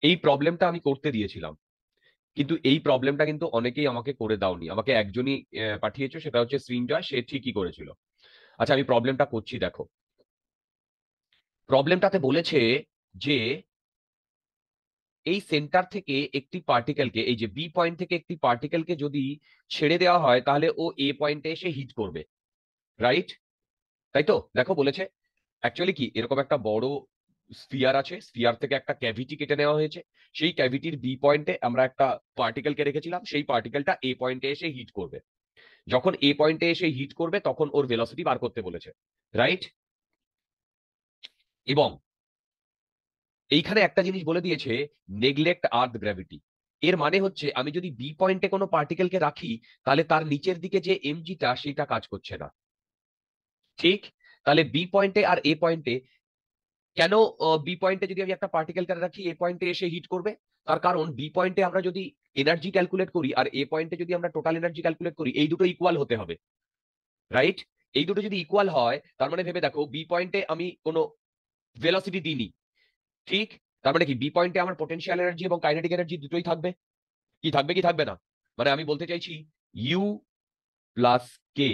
এই প্রবলেমটা আমি করতে দিয়েছিলাম, কিন্তু এই প্রবলেমটা কিন্তু অনেকেই আমাকে করে দাওনি, আমাকে একজনই পাঠিয়েছো, সেটা হচ্ছে সৃঞ্জয়, সে ঠিকই করেছিল। আচ্ছা, আমি প্রবলেমটা করছি, দেখো। প্রবলেমটাতে বলেছে যে এই সেন্টার থেকে একটি পার্টিকেলকে, এই যে বি পয়েন্ট থেকে একটি পার্টিকেলকে যদি ছেড়ে দেওয়া হয় তাহলে ও এ পয়েন্টে এসে হিট করবে, রাইট? তাই তো, দেখো বলেছে অ্যাকচুয়ালি কি, এরকম একটা বড় স্ফিয়ার আছে, স্ফিয়ার থেকে একটা ক্যাভিটি কেটে নেওয়া হয়েছে, সেই ক্যাভিটির বি পয়েন্টে আমরা একটা পার্টিকেলকে রেখেছিলাম, সেই পার্টিকেলটা এ পয়েন্টে এসে হিট করবে। যখন এ পয়েন্টে এসে হিট করবে তখন ওর ভেলোসিটি বার করতে বলেছে, রাইট? এবং এইখানে একটা জিনিস বলে দিয়েছে, নেগলেক্ট আর্থ গ্র্যাভিটি। এর মানে হচ্ছে আমি যদি বি পয়েন্টে কোনো পার্টিকেলকে রাখি, তাহলে তার নিচের দিকে যে এমজিটা সেটা কাজ করছে না, ঠিক? তাহলে বি পয়েন্টে আর এ পয়েন্টে কেন, বি পয়েন্টে যদি আমি একটা পার্টিকেলকে রাখি এ পয়েন্টে এসে হিট করবে? তার কারণ বি পয়েন্টে আমরা যদি এনার্জি ক্যালকুলেট করি আর এ পয়েন্টে যদি আমরা টোটাল এনার্জি ক্যালকুলেট করি, এই দুটো ইকুয়াল হতে হবে, রাইট? এই দুটো যদি ইকুয়াল হয়, তার মানে ভেবে দেখো বি পয়েন্টে আমি কোনো ভেলোসিটি দিইনি, ঠিক? তার মানে কি বি পয়েন্টে আমার পোটেনশিয়াল এনার্জি এবং কাইনেটিক এনার্জি দুটোই থাকবে। কি থাকবে কি থাকবে না? মানে আমি বলতে চাইছি U plus K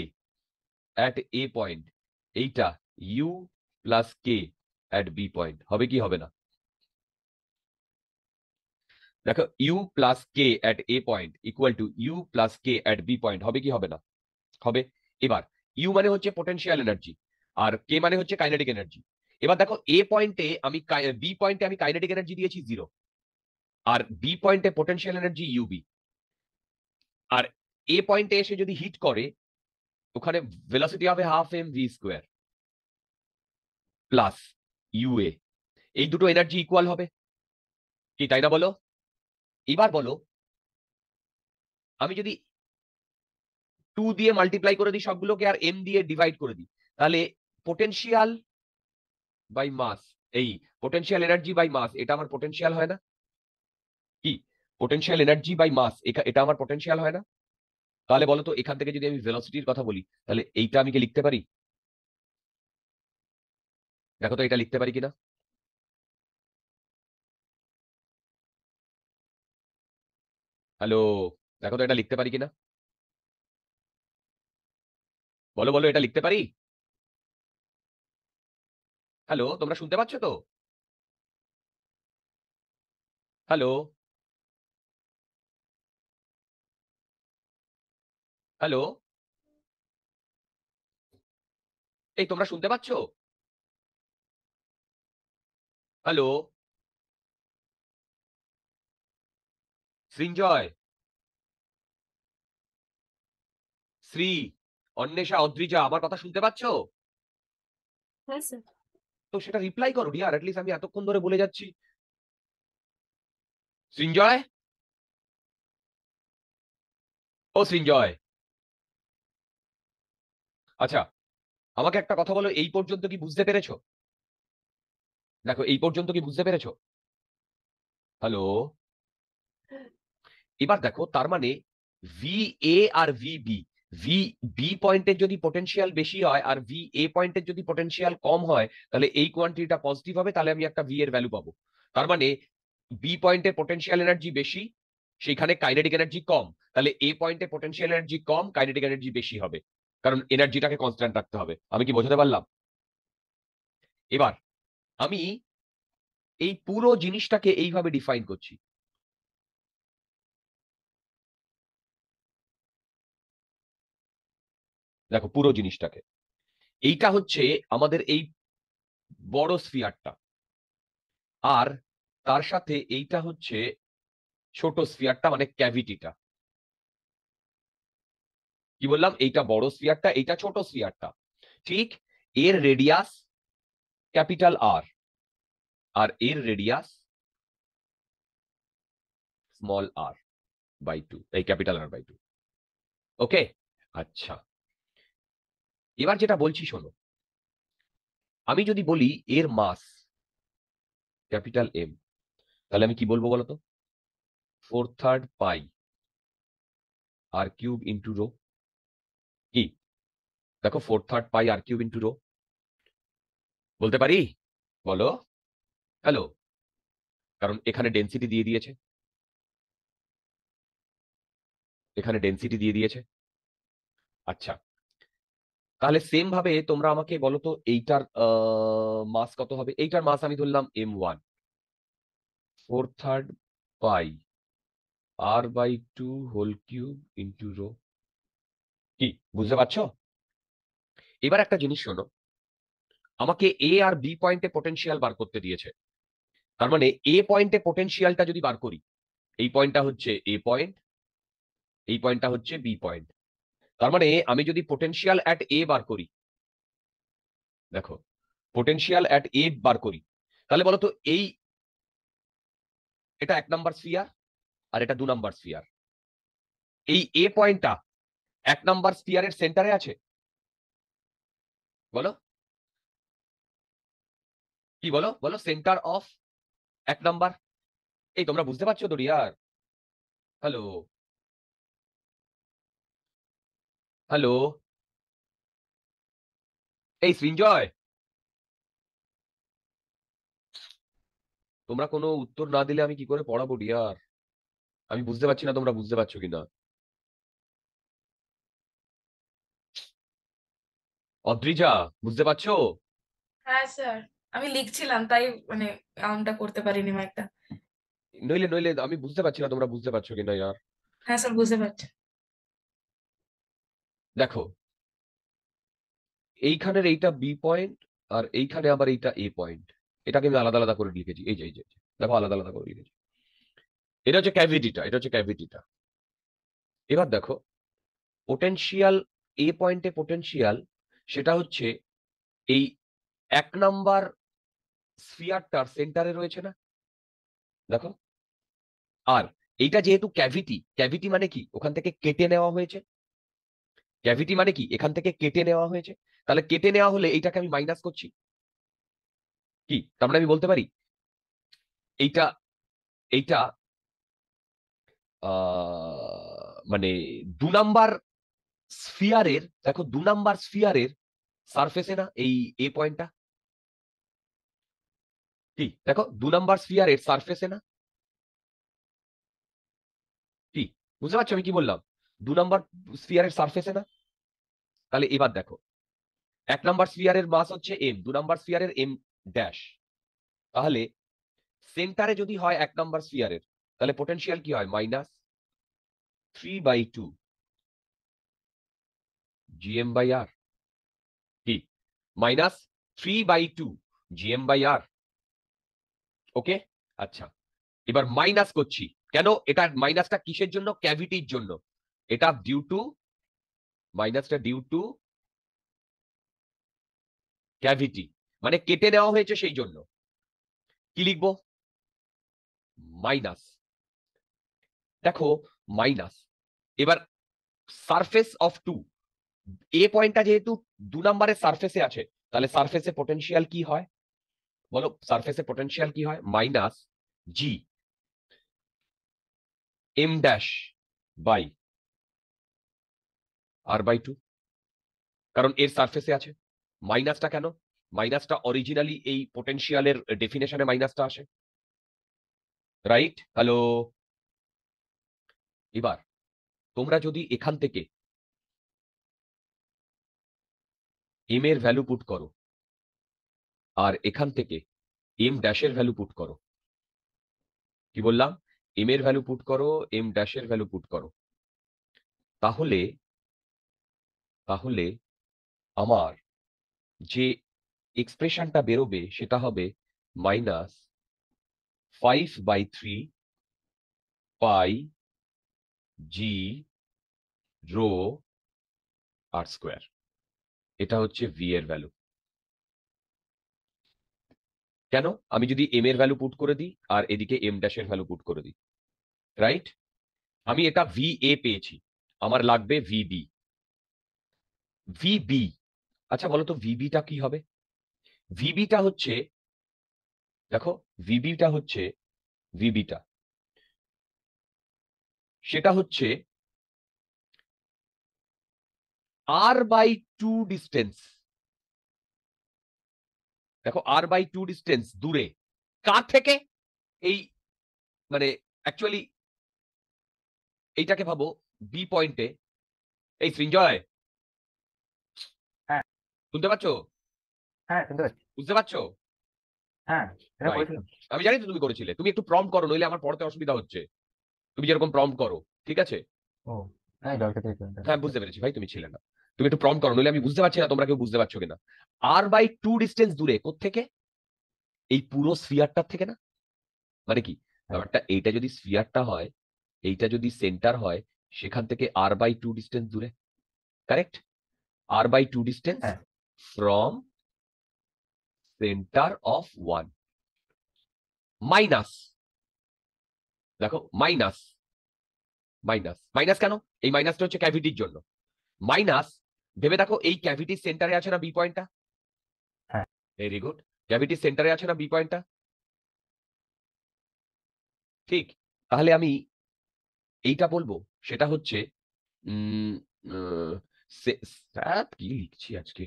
at A point, এইটা U plus K at B point হবে কি হবে না? দেখো, U plus K at A point equal to U plus K at B point হবে কি হবে না? হবে। এবার ইউ মানে হচ্ছে পোটেনশিয়াল এনার্জি আর কে মানে হচ্ছে কাইনেটিক এনার্জি। এবার দেখো এ পয়েন্টে আমি, বি পয়েন্টে আমি কাইনেটিক এনার্জি দিয়েছি 0, আর বি পয়েন্টে পোটেনশিয়াল এনার্জি ইউবি। আর এ পয়েন্টে এসে যদি হিট করে, ওখানে ভেলোসিটি হবে half M V square plus UA. এই দুটো এনার্জি ইকুয়াল হবে, কি তাই না বলো? এবার বলো, আমি যদি 2 দিয়ে মাল্টিপ্লাই করে দিই সবগুলোকে আর এম দিয়ে ডিভাইড করে দিই, তাহলে পোটেনশিয়াল বাই মাস, এই পোটেনশিয়াল এনার্জি বাই মাস, এটা আমার পোটেনশিয়াল হয় না? কি, পোটেনশিয়াল এনার্জি বাই মাস, এটা আমার পোটেনশিয়াল হয় না? তাহলে বলো তো, এখান থেকে যদি আমি ভেলোসিটির কথা বলি, তাহলে এইটা আমি কি লিখতে পারি? দেখো তো এটা লিখতে পারি কিনা। হ্যালো, দেখো তো এটা লিখতে পারি কিনা, বলো বলো, এটা লিখতে পারি? হ্যালো, তোমরা শুনতে পাচ্ছ তো? হ্যালো, হ্যালো, এই তোমরা শুনতে পাচ্ছ? হ্যালো, সৃঞ্জয়, শ্রী, অন্বেষা, অদ্রিজা, আমার কথা শুনতে পাচ্ছ? হ্যাঁ স্যার। তো সেটা রিপ্লাই করো ডিয়ার, অ্যাটলিস্ট আমি এতক্ষণ ধরে বলে যাচ্ছি। সৃঞ্জয়, ও সৃঞ্জয়। আচ্ছা, আমাকে একটা কথা বলো, এই পর্যন্ত কি বুঝতে পেরেছো? দেখো, এই পর্যন্ত কি বুঝতে পেরেছো? হ্যালো, এবার দেখো, তার মানে ভি এ আর ভি বি, ভি বি পয়েন্টের যদি পোটেনশিয়াল বেশি হয় আর ভি এ পয়েন্টের যদি পোটেনশিয়াল কম হয়, তাহলে এই কোয়ান্টিটিটা পজিটিভ হবে, তাহলে আমি একটা ভি এর ভ্যালু পাবো। তার মানে বি পয়েন্টে পোটেনশিয়াল এনার্জি বেশি, সেখানে কাইনেটিক এনার্জি কম, তাহলে এ পয়েন্টে পোটেনশিয়াল এনার্জি কম, কাইনেটিক এনার্জি বেশি হবে, কারণ এনার্জিটাকে কনস্ট্যান্ট রাখতে হবে। আমি কি বোঝাতে পারলাম? এবার আমি এই পুরো জিনিসটাকে এইভাবে ডিফাইন করছি। দেখো পুরো জিনিসটাকে, এইটা হচ্ছে আমাদের এই বড় স্ফিয়ারটা, আর তার সাথে এইটা হচ্ছে ছোট স্ফিয়ারটা, মানে ক্যাভিটিটা। কি বললাম, এইটা বড় স্ফিয়ারটা, এইটা ছোট স্ফিয়ারটা, ঠিক? এর রেডিয়াস ক্যাপিটাল আর, আর এর রেডিয়াস স্মল আর বাই 2, এই ক্যাপিটাল আর বাই 2। ওকে, আচ্ছা, এবার যেটা বলছি শোনো, আমি যদি বলি এর মাস ক্যাপিটাল এম, তাহলে আমি কি বলবো বলতো? 4/3 পাই আর কিউব ইন্টু রো। কি, দেখো 4/3 পাই আর কিউব ইন্টু রো, বলতে পারি? বলো। হ্যালো, কারণ এখানে ডেন্সিটি দিয়ে দিয়েছে, এখানে ডেন্সিটি দিয়ে দিয়েছে। আচ্ছা, তাহলে সেম ভাবে তোমরা আমাকে বলো তো এইটার মাস কত হবে। এইটার মাস আমি ধরলাম m1, 4/3 pi r/2 whole cube into rho. কি বুঝতে পারছো? এবার একটা জিনিস শোনো, আমাকে এ আর বি পয়েন্টে পোটেনশিয়াল বার করতে দিয়েছে। তার মানে এ পয়েন্টে পোটেনশিয়ালটা যদি বার করি, এই পয়েন্টটা হচ্ছে এ পয়েন্ট, এই পয়েন্টটা হচ্ছে বি পয়েন্ট। তার মানে আমি যদি পোটেনশিয়াল অ্যাট এ বার করি, দেখো পোটেনশিয়াল অ্যাট এ বার করি, তাহলে বলো তো এই এটা 1 নাম্বার স্ফিয়ার আর এটা 2 নাম্বার স্ফিয়ার। এই এ পয়েন্টটা 1 নাম্বার স্ফিয়ারের সেন্টারে আছে, বলো কি, বলো বলো, সেন্টার অফ 1 নাম্বার। এই তোমরা বুঝতে পারছো তো রিয়ার? হ্যালো, হ্যালো, এই সৃঞ্জয়, তোমরা কোনো উত্তর না দিলে আমি কি করে পড়াবো ডিয়ার? আমি বুঝতে পারছি না তোমরা বুঝতে পারছো কিনা। অদ্রিজা, বুঝতে পারছো? হ্যাঁ স্যার, আমি লিখছিলাম তাই মানে কাউন্টটা করতে পারিনি মাইকটা। নইলে নইলে আমি বুঝতে পারছি না তোমরা বুঝতে পারছো কিনা ইয়ার। হ্যাঁ স্যার, বুঝতে পারছি। দেখো, এইখানের এইটা বি পয়েন্ট আর এইখানে আবার এইটা এ পয়েন্ট। এটাকে আমি আলাদা আলাদা করে লিখেছি, এই যে এই যে এই যে। দেখো আলাদা আলাদা করে লিখেছি। এটা হচ্ছে ক্যাভিটিটা, এটা হচ্ছে ক্যাভিটিটা। এবার দেখো, পোটেনশিয়াল, এ পয়েন্টে পোটেনশিয়াল সেটা হচ্ছে এই 1 নাম্বার স্ফিয়ারটার সেন্টারে রয়েছে না, দেখো। আর এইটা যেহেতু ক্যাভিটি, ক্যাভিটি মানে কি, ওখান থেকে কেটে নেওয়া হয়েছে। ক্যাভিটি মানে কি, এখান থেকে কেটে নেওয়া হয়েছে। তাহলে কেটে নেওয়া হলে এইটাকে আমি মাইনাস করছি। কি তার মানে আমি বলতে পারি এইটা, এইটা মানে 2 নাম্বার স্ফিয়ারের, দেখো 2 নাম্বার স্ফিয়ারের সারফেসে না এই এ পয়েন্টটা। কি দেখো, 2 নাম্বার স্ফিয়ারের সারফেসে না। কি বুঝতে পারছো আমি কি বললাম? 2 নাম্বার স্ফিয়ারের সারফেসে না। তাহলে এবার দেখো, 1 নাম্বার স্ফিয়ারের মাস হচ্ছে এম, 2 নাম্বার স্ফিয়ারের এম ড্যাশ। তাহলে সেন্টারে যদি হয় 1 নাম্বার স্ফিয়ারের, তাহলে পোটেনশিয়াল কি হয়, -3/2 gm/r। কি -3/2 gm/r। ওকে, আচ্ছা, এবার মাইনাস করছি। কেন এটা মাইনাসটা কিসের জন্য, ক্যাভিটির জন্য। এটা ডিউ টু, মাইনাসটা ডিউ টু ক্যাভিটি, মানে কেটে নেওয়া হয়েছে সেই জন্য। কি লিখবো, মাইনাস। দেখো মাইনাস, এবার সারফেস অফ 2, এ পয়েন্টটা যেহেতু 2 নাম্বারের সারফেসে আছে, তাহলে সারফেসে পোটেনশিয়াল কি হয় বলো, সারফেসে পোটেনশিয়াল কি হয়, -g m dash by r/2। কারণ এর সারফেসে আছে। মাইনাসটা কেন, মাইনাসটা অরিজিনালি এই পোটেনশিয়ালের ডেফিনেশনে মাইনাসটা আসে, রাইট? হ্যালো, এবার তোমরা যদি এখান থেকে এম এর ভ্যালু পুট করো আর এখান থেকে এম ড্যাশের ভ্যালু পুট করো, কি বললাম, এম এর ভ্যালু পুট করো, এম ড্যাশের ভ্যালু পুট করো, তাহলে, তাহলে আমার যে এক্সপ্রেশনটা বেরোবে সেটা হবে -5/3 পাই জি রো আর স্কোয়ার। এটা হচ্ছে ভি এর ভ্যালু। কেন, আমি যদি এম এর ভ্যালু পুট করে দিই আর এদিকে এম ড্যাশের ভ্যালু পুট করে দিই, রাইট? আমি এটা ভি এ পেয়েছি, আমার লাগবে ভিবি। ভিবি, আচ্ছা বলো তো ভিবিটা কি হবে। ভিবিটা হচ্ছে, দেখো ভিবিটা হচ্ছে, ভিবিটা সেটা হচ্ছে r/2 ডিস্টেন্স। দেখো r/2 ডিস্টেন্স দূরে, কার থেকে, এই মানে অ্যাকচুয়ালি এইটাকে ভাবো বি পয়েন্টে। এই সৃঞ্জয়, হ্যাঁ শুনতে পাচ্ছ? হ্যাঁ শুনতে পাচ্ছি। বুঝতে পারছো? হ্যাঁ এটা রাইট। করেছিলাম। আমি জানি তো তুমি করেছিলে। তুমি একটু প্রম্পট করো, নইলে আমার পড়াতে অসুবিধা হচ্ছে। তুমি যেরকম প্রম্পট করো, ঠিক আছে? ও হ্যাঁ জল খেতে যেতাম। হ্যাঁ, বুঝতে পেরেছি ভাই, তুমি ছিলে না। তুমি একটু প্রম্পট করো, নইলে আমি বুঝতে পারছি না তোমরা কেউ বুঝতে পারছো কিনা। r/2 ডিস্টেন্স দূরে কোত্থেকে? এই পুরো স্ফিয়ারটার থেকে না? মানে কি হ্যাঁ ব্যাপারটা? এইটা যদি স্ফিয়ারটা হয়, এইটা যদি সেন্টার হয়, সেখান থেকে r/2 ডিস্টেন্স দূরে। কারেক্ট? r/2 ডিস্টেন্স হ্যাঁ from centre of one minus, দেখো মাইনাস, মাইনাস মাইনাস কেন? এই মাইনাসটা হচ্ছে ক্যাভিটির জন্য। মাইনাস, ভেবে দেখো এই ক্যাভিটির সেন্টারে আছে না বি পয়েন্টটা? হ্যাঁ ভেরি গুড। ক্যাভিটির সেন্টারে আছে না বি পয়েন্টটা? ঠিক। তাহলে আমি এইটা বলবো, সেটা হচ্ছে উম কি লিখছি আজকে,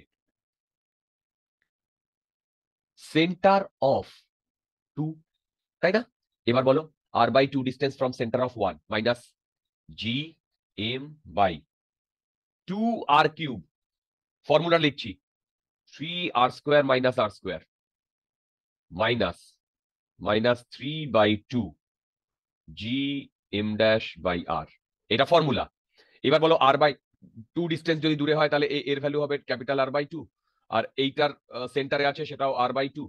সেন্টার অফ টু, তাই না? এবার বলো, r/2 distance from centre of one minus G M by 2r³ formula লিখছি, 3r² minus r² minus minus 3/2 G M dash by R. এটা ফর্মুলা। এবার বলো r/2 ডিস্টেন্স যদি দূরে হয়, তাহলে এর ভ্যালু হবে ক্যাপিটাল R/2, আর এইটার সেন্টারে আছে সেটাও r/2।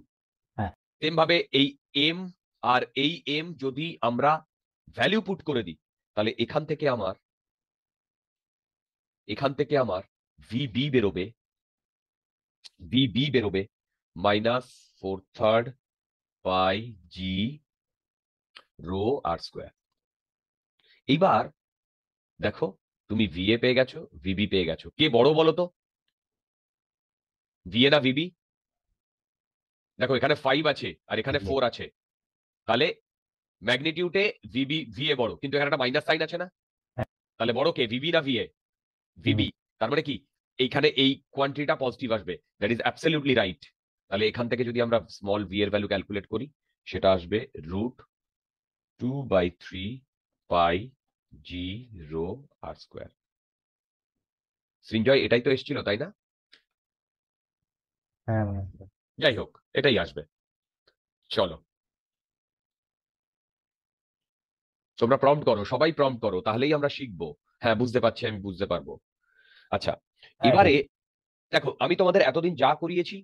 হ্যাঁ সেম ভাবে এই এম আর এই এম যদি আমরা ভ্যালু পুট করে দিই, তাহলে এখান থেকে আমার ভিবি বেরোবে, -4/3 পাই জি রো r²। এইবার দেখো, তুমি ভিএ পেয়ে গেছো, ভিবি পেয়ে গেছো, কে বড় বলো তো? ভিএ না ভিবি? দেখো এখানে 5 আছে আর এখানে দিয়ে 4 আছে, তাহলে ম্যাগনিটিউডে ভিএ বড়, কিন্তু এখানে একটা মাইনাস সাইন আছে না? হ্যাঁ তাহলে বড় কে, ভিবি না ভিএ? দিবি। ভিবি। তার মানে কি এইখানে এই কোয়ান্টিটিটা পজিটিভ আসবে, দ্যাট ইজ অ্যাবসলিউটলি রাইট। তাহলে এখান থেকে যদি আমরা স্মল ভি এর ভ্যালু ক্যালকুলেট করি, সেটা আসবে √2/3 পাই জি রো r²। সৃঞ্জয়, এটাই তো এসেছিল, তাই না? হ্যাঁ মনে হচ্ছে। যাই হোক, এটাই আসবে। চলো, তোমরা প্রম্পট করো, সবাই প্রম্পট করো, তাহলেই আমরা শিখবো। হ্যাঁ, বুঝতে পারছি, আমি বুঝতে পারবো। আচ্ছা, হ্যাঁ এবারে দেখো, আমি তোমাদের এতদিন যা করিয়েছি,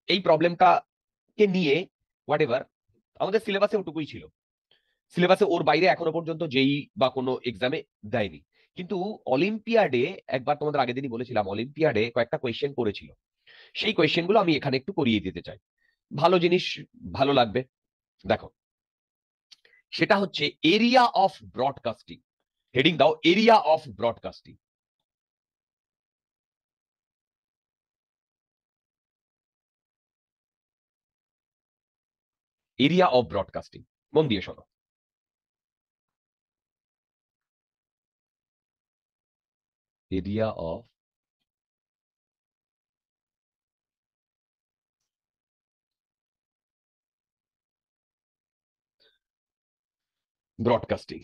এই প্রবলেমটা কে নিয়ে হোয়াট এভার, আমাদের সিলেবাসে ওটুকুই ছিল। সিলেবাসে ওর বাইরে এখনো পর্যন্ত যেই বা কোনো এক্সামে দেয়নি। কিন্তু অলিম্পিয়াডে, একবার তোমাদের আগের দিনই বলেছিলাম, অলিম্পিয়াডে কয়েকটা কোয়েশ্চেন করেছিল। সেই কোয়েশ্চেন গুলো আমি এখানে একটু করিয়ে দিতে চাই। ভালো জিনিস, ভালো লাগবে। দেখো, সেটা হচ্ছে এরিয়া অফ ব্রডকাস্টিং। হেডিং দাও, area of broadcasting. Area of broadcasting, মন দিয়ে শোনো। Area of broadcasting.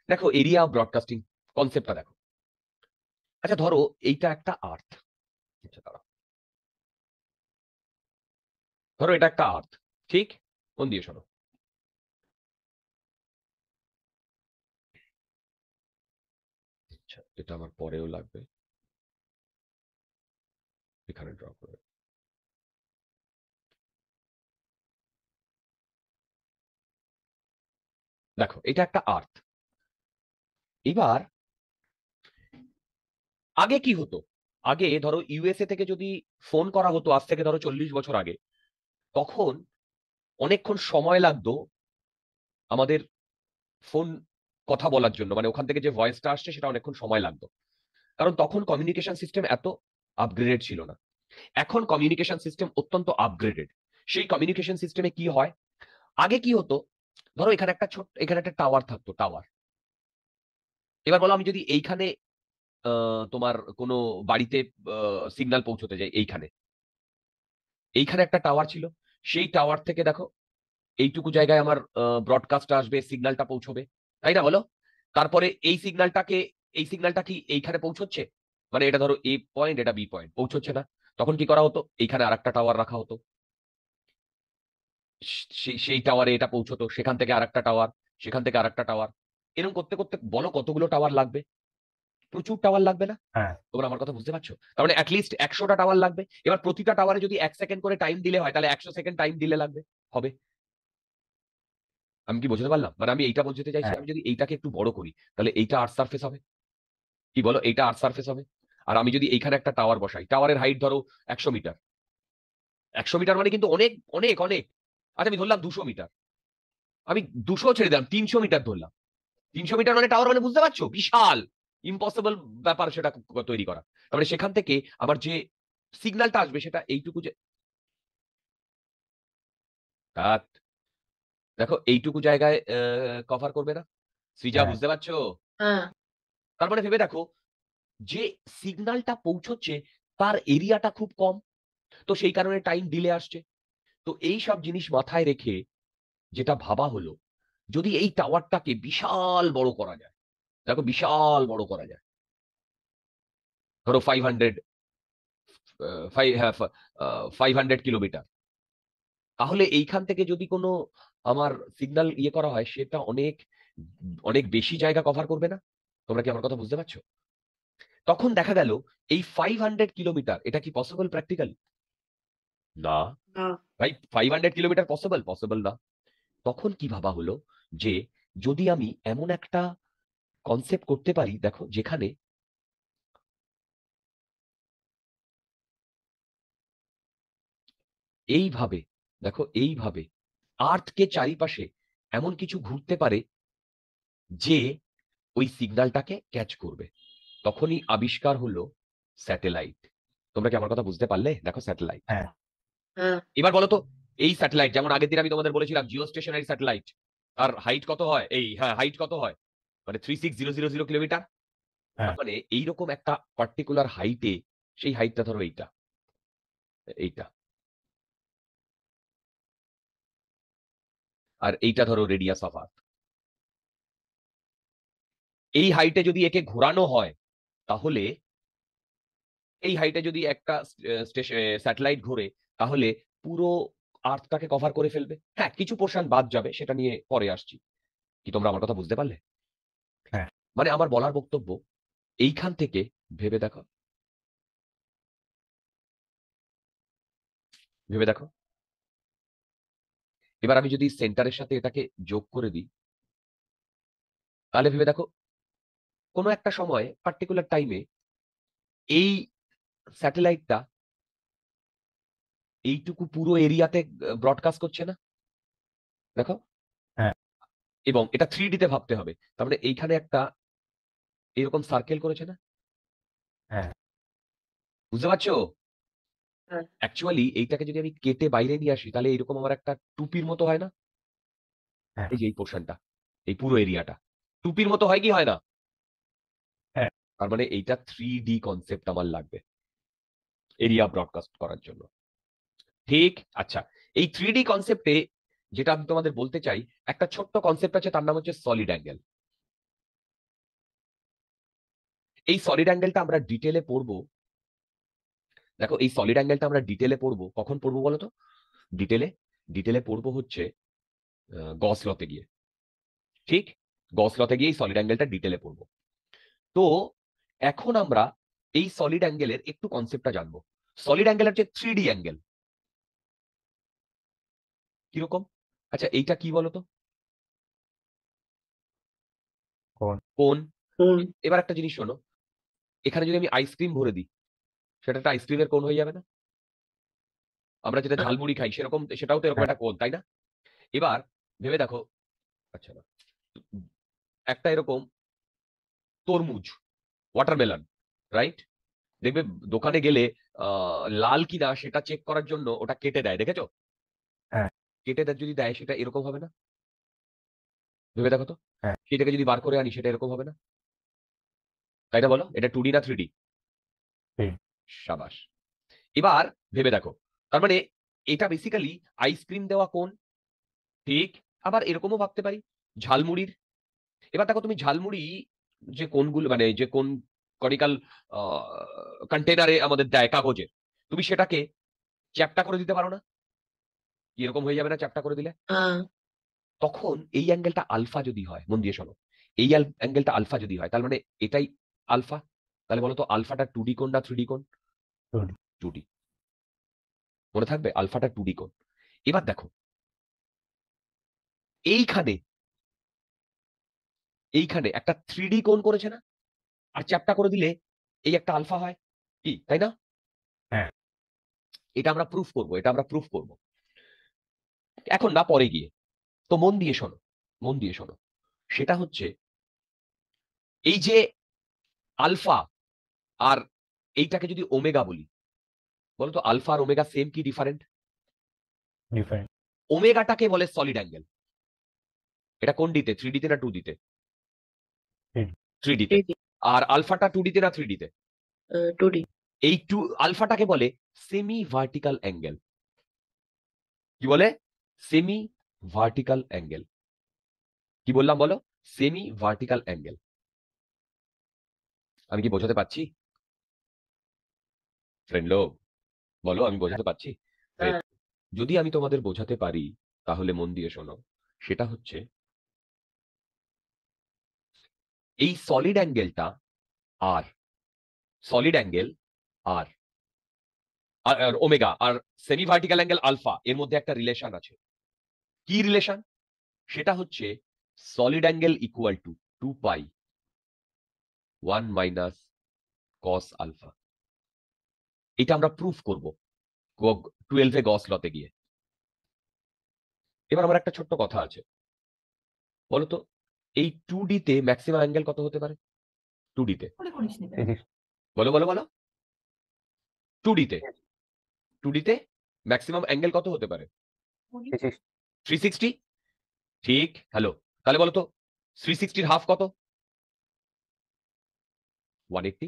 দেখো, এরিয়া অফ ব্রডকাস্টিং কনসেপ্টটা দেখো। আচ্ছা ধরো এইটা একটা আর্থ। আচ্ছা দাঁড়াও, ধরো এটা একটা আর্থ, ঠিক? মন দিয়ে শোনো। আচ্ছা, এটা আমার পরেও লাগবে, এখানে ড্র করে। দেখো, এটা একটা আর্থ। এবার আগে কি হতো? আগে ধরো ইউএসএ থেকে যদি ফোন করা হতো, আজ থেকে ধরো 40 বছর আগে, তখন অনেকক্ষণ সময় লাগতো আমাদের ফোন কথা বলার জন্য, মানে ওখান থেকে যে ভয়েসটা আসছে সেটা অনেকক্ষণ সময় লাগতো। কারণ তখন কমিউনিকেশন সিস্টেম এত আপগ্রেডেড ছিল না। এখন কমিউনিকেশন সিস্টেম অত্যন্ত আপগ্রেডেড। সেই কমিউনিকেশন সিস্টেমে কি হয়, আগে কি হতো, ধরো এখানে একটা এখানে একটা টাওয়ার থাকতো, টাওয়ার। এবার বলো, আমি যদি এইখানে তোমার কোনো বাড়িতে সিগন্যাল পৌঁছতে যাই, এইখানে এইখানে একটা টাওয়ার ছিল। সেই টাওয়ার থেকে দেখো এইটুকু জায়গায় আমার ব্রডকাস্ট আসবে, সিগন্যালটা পৌঁছবে, তাই না বলো? তারপরে এই সিগন্যালটা কি এইখানে পৌঁছচ্ছে? মানে এটা ধরো এ পয়েন্ট, এটা বি পয়েন্ট, পৌঁছচ্ছে না। তখন কি করা হতো? এইখানে আরেকটা টাওয়ার রাখা হতো, সেই টাওয়ারে এটা পৌঁছতো, সেখান থেকে আরেকটা টাওয়ার, সেখান থেকে আরেকটা টাওয়ার, এরকম করতে করতে বলো কতগুলো টাওয়ার লাগবে? প্রচুর টাওয়ার লাগবে না? হ্যাঁ তোমরা আমার কথা বুঝতে পারছো? তার মানে অ্যাটলিস্ট 100টা টাওয়ার লাগবে। এবার প্রতিটা টাওয়ারে যদি 1 সেকেন্ড করে টাইম দিলে হয়, তাহলে 100 সেকেন্ড টাইম দিলে লাগবে, হবে। আমি কি বোঝাতে পারলাম? মানে আমি এইটা বোঝাতে চাইছি, হ্যাঁ আমি যদি এইটাকে একটু বড় করি, তাহলে এইটা আর্থ সারফেস হবে। কি বলো? এইটা আর্থ সারফেস হবে। আর আমি যদি এইখানে একটা টাওয়ার বসাই, টাওয়ারের হাইট ধরো 100 মিটার। 100 মিটার মানে কিন্তু অনেক অনেক অনেক। আচ্ছা আমি ধরলাম 200 মিটার, আমি 200 ছেড়ে দিলাম, 300 মিটার ধরলাম। 300 মিটার মানে টাওয়ার, মানে বুঝতে পারছো? বিশাল, ইম্পসিবল ব্যাপার সেটা তৈরি করা। তারপরে সেখান থেকে আমার যে সিগন্যালটা আসবে সেটা এইটুকু যে ধ্যাৎ, দেখো এইটুকু জায়গায় কভার করবে না। সৃজা, হ্যাঁ বুঝতে পারছো? হ্যাঁ তার মানে ভেবে দেখো, যে সিগন্যালটা পৌঁছচ্ছে তার এরিয়াটা খুব কম, তো সেই কারণে টাইম ডিলে আসছে। তো এই সব জিনিস মাথায় রেখে যেটা ভাবা হলো, যদি এই টাওয়ারটাকে বিশাল বড় করা যায়, দেখো বিশাল বড় করা যায়, ধরো 500 কিলোমিটার, তাহলে এইখান থেকে যদি কোনো আমার সিগন্যাল ইয়ে করা হয়, সেটা অনেক অনেক বেশি জায়গা কভার করবে না? তোমরা কি আমার কথা বুঝতে পারছো? তখন দেখা গেল এই 500 কিলোমিটার, এটা কি পসিবল প্র্যাকটিক্যালি? না না ভাই, 500 কিলোমিটার পসিবল পসিবল না। তখন কি ভাবা হলো, যে যদি আমি এমন একটা কনসেপ্ট করতে পারি, দেখো যেখানে এইভাবে, দেখো এইভাবে আর্থকে চারিপাশে এমন কিছু ঘুরতে পারে যে ওই সিগন্যালটাকে ক্যাচ করবে। তখনই আবিষ্কার হলো স্যাটেলাইট। তোমরা কি আমার কথা বুঝতে পারলে? দেখো স্যাটেলাইট। হ্যাঁ হ্যাঁ এবার বলো তো, এই স্যাটেলাইট, যেমন আগের দিন আমি তোমাদের বলেছিলাম জিও স্টেশনারি স্যাটেলাইট, আর হাইট কত হয়? হাইট কত হয়? মানে 36000 কিলোমিটার। হ্যাঁ তার মানে এইরকম একটা পার্টিকুলার হাইটে, সেই হাইটটা ধরো এইটা, এইটা, আর এইটা ধরো রেডিয়াস অফ আর্থ। এই হাইটে যদি একে ঘোরানো হয়, তাহলে এই হাইটে যদি একটা স্যাটেলাইট ঘোরে, তাহলে পুরো আর্থটাকে কভার করে ফেলবে। হ্যাঁ, কিছু পোর্শন বাদ যাবে, সেটা নিয়ে পরে আসছি। কি তোমরা আমার কথা বুঝতে পারলে? হ্যাঁ মানে আমার বলার বক্তব্য, এইখান থেকে ভেবে দেখো, ভেবে দেখো, এবার আমি যদি সেন্টারের সাথে এটাকে যোগ করে দিই, তাহলে ভেবে দেখো, কোনো একটা সময় পার্টিকুলার টাইমে এই স্যাটেলাইটটা এইটুকু পুরো এরিয়াতে ব্রডকাস্ট করছে না? দেখো, হ্যাঁ এবং এটা 3D তে ভাবতে হবে। তার মানে এইখানে একটা এরকম সার্কেল করেছে না? হ্যাঁ বুঝতে পারছো? হ্যাঁ অ্যাকচুয়ালি এইটাকে যদি আমি কেটে বাইরে নিয়ে আসি, তাহলে এরকম আমার একটা টুপির মতো হয় না? হ্যাঁ এই যে এই পোর্শনটা, এই পুরো এরিয়াটা টুপির মতো হয় কি হয় না? হ্যাঁ তার মানে এইটা 3D কনসেপ্ট আমার লাগবে এরিয়া ব্রডকাস্ট করার জন্য। ঠিক, আচ্ছা, এই 3D কনসেপ্টে যেটা আমি তোমাদের বলতে চাই, একটা ছোট্ট কনসেপ্ট আছে, তার নাম হচ্ছে সলিড অ্যাঙ্গেল। এই সলিড অ্যাঙ্গেলটা আমরা ডিটেলে পড়বো। দেখো, এই সলিড অ্যাঙ্গেলটা আমরা ডিটেলে পড়বো, কখন পড়বো বলো তো? ডিটেলে ডিটেলে পড়বো হচ্ছে গস লতে গিয়ে। ঠিক, গস লতে গিয়ে এই সলিড অ্যাঙ্গেলটা ডিটেলে পড়বো। তো এখন আমরা এই সলিড অ্যাঙ্গেলের একটু কনসেপ্টটা জানবো। সলিড অ্যাঙ্গেল হচ্ছে 3D অ্যাঙ্গেল। কিরকম? আচ্ছা, এইটা কি বলতো? কোন কোন। কোন এবার একটা জিনিস শোনো, এখানে যদি আমি আইসক্রিম ভরে দিই, সেটা একটা আইসক্রিমের কোন হয়ে যাবে না? আমরা যেটা ঝালমুড়ি খাই সেরকম, সেটাও তো এরকম হ্যাঁ একটা কোন, তাই না? এবার ভেবে দেখো, আচ্ছা না, একটা এরকম তরমুজ, ওয়াটারমেলন, রাইট? দেখবে দোকানে গেলে লাল কিনা সেটা চেক করার জন্য ওটা কেটে দেয়, দেখেছো? হ্যাঁ কেটে দেয়, যদি দেয় সেটা এরকম হবে না? ভেবে দেখো তো, হ্যাঁ সেটাকে যদি বার করে আনি সেটা এরকম হবে না? তাই না বলো? এটা 2D না 3D? ঠিক সাবাস। এবার ভেবে দেখো, তার মানে এটা বেসিক্যালি আইসক্রিম দেওয়া কোন, ঠিক। আবার এরকমও ভাবতে পারি ঝালমুড়ির। এবার দেখো তুমি ঝালমুড়ি যে কোনগুলো মানে যে কোন কনিক্যাল কন্টেনারে আমাদের দেয় কাগজের, তুমি সেটাকে চ্যাপ্টা করে দিতে পারো না? কি এরকম হয়ে যাবে না চ্যাপ্টা করে দিলে? হ্যাঁ তখন এই অ্যাঙ্গেলটা আলফা যদি হয়, মন দিয়ে শোনো, এই অ্যাঙ্গেলটা আলফা যদি হয়, তার মানে এটাই আলফা। তাহলে বলো তো আলফাটা 2D কোণ না 3D কোণ? 2D 2D। মনে থাকবে আলফাটা 2D কোণ। এবার দেখো এইখানে এইখানে একটা 3D কোণ করেছে না? আর চ্যাপ্টা করে দিলে এই একটা আলফা হয়, কি তাই না? হ্যাঁ এটা আমরা প্রুফ করব, এটা আমরা প্রুফ করব এখন না, পরে গিয়ে। তো মন দিয়ে শোনো, মন দিয়ে শোনো, সেটা হচ্ছে এই যে আলফা আর এইটাকে যদি ওমেগা বলি, বলতো আলফা আর ওমেগা সেম কি ডিফারেন্ট? ডিফারেন্ট ওমেগাটাকে বলে সলিড অ্যাঙ্গেল। এটা কোন ডিতে, 3D তে না 2D তে? 3D তে। 3D আর আলফাটা 2D তে না 3D তে? 2D এই আলফাটাকে বলে সেমি ভার্টিক্যাল অ্যাঙ্গেল। কি বলে? Semi vertical angle. কি বললাম বলো? Semi vertical angle. আমি কি বোঝাতে পারছি ফ্রেন্ড লোক? বলো আমি বোঝাতে পারছি? হ্যাঁ যদি আমি তোমাদের বোঝাতে পারি তাহলে মন দিয়ে শোনো, সেটা হচ্ছে এই সলিড অ্যাঙ্গেলটা আর সলিড অ্যাঙ্গেল আর ওমেগা আর সেমি ভার্টিক্যাল অ্যাঙ্গেল আলফা এর মধ্যে একটা রিলেশন আছে। কি রিলেশন? সেটা হচ্ছে solid angle equal to 2 pi 1 minus cos alpha. এটা আমরা প্রুফ করব 12 গস লতে গিয়ে। এবার আমার একটা ছোট্ট কথা আছে, বলতো এই 2D তে ম্যাক্সিমাম অ্যাঙ্গেল কত হতে পারে? 2D তে বলো বলো বলো। 2D তে 2D তে ম্যাক্সিমাম অ্যাঙ্গেল কত হতে পারে? 360। ঠিক। হ্যালো, তাহলে বলো তো 360 হাফ কত? 180।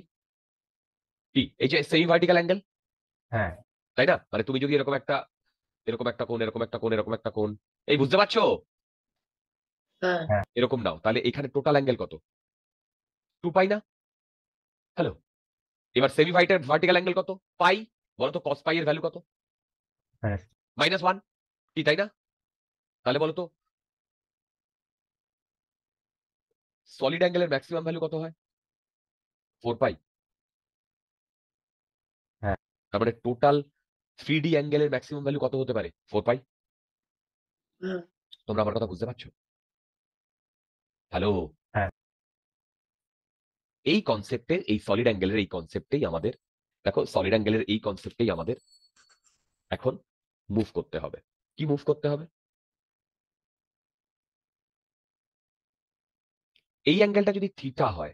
কি এই যে সেমি ভার্টিক্যাল অ্যাঙ্গেল, হ্যাঁ তাই না? মানে তুমি যদি এরকম একটা কোণ, এরকম একটা কোণ, এরকম একটা কোণ, এই বুঝতে পারছো? হ্যাঁ হ্যাঁ এরকম নাও, তাহলে এখানে টোটাল অ্যাঙ্গেল কত? 2 পাই না? হ্যালো, এবার সেমি ভার্টিক্যাল অ্যাঙ্গেল কত? পাই। বলো তো কস পাই এর ভ্যালু কত? হ্যাঁ -1। কি তাই না? তাহলে বলো তো সলিড অ্যাঙ্গেলের ম্যাক্সিমাম ভ্যালু কত হয়? 4 পাই। হ্যাঁ তার মানে টোটাল 3D অ্যাঙ্গেলের ম্যাক্সিমাম ভ্যালু কত হতে পারে? 4 পাই। হ্যাঁ তোমরা আমার কথা বুঝতে পারছো? হ্যালো, হ্যাঁ এই কনসেপ্টের, এই সলিড অ্যাঙ্গেলের এই কনসেপ্টেই আমাদের, দেখো সলিড অ্যাঙ্গেলের এই কনসেপ্টেই আমাদের এখন মুভ করতে হবে। কি মুভ করতে হবে? এই অ্যাঙ্গেলটা যদি থিটা হয়,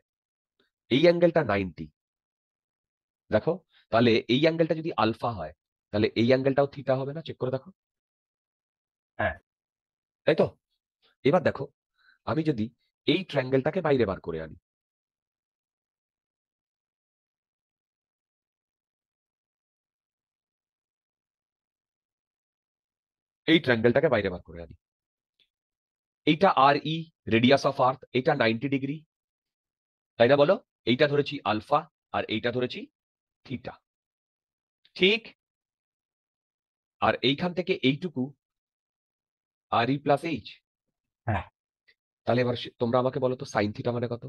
এই অ্যাঙ্গেলটা 90, দেখো, তাহলে এই অ্যাঙ্গেলটা যদি আলফা হয়, তাহলে এই অ্যাঙ্গেলটাও থিটা হবে না? চেক করে দেখো। হ্যাঁ তাই তো? এবার দেখো, আমি যদি এই ট্রায়াঙ্গেলটাকে বাইরে বার করে আনি, এই ট্রায়াঙ্গেলটাকে বাইরে বার করে আনি, এইটা আর ই, রেডিয়াস অফ আর্থ, এটা 90 ডিগ্রি, তাই না বলো? এইটা ধরেছি আলফা আর এইটা ধরেছি থিটা। ঠিক। আর এইখান থেকে এইটুকু আর ই প্লাস এইচ। হ্যাঁ তাহলে এবার তোমরা আমাকে বলো তো সাইন থিটা মানে কত?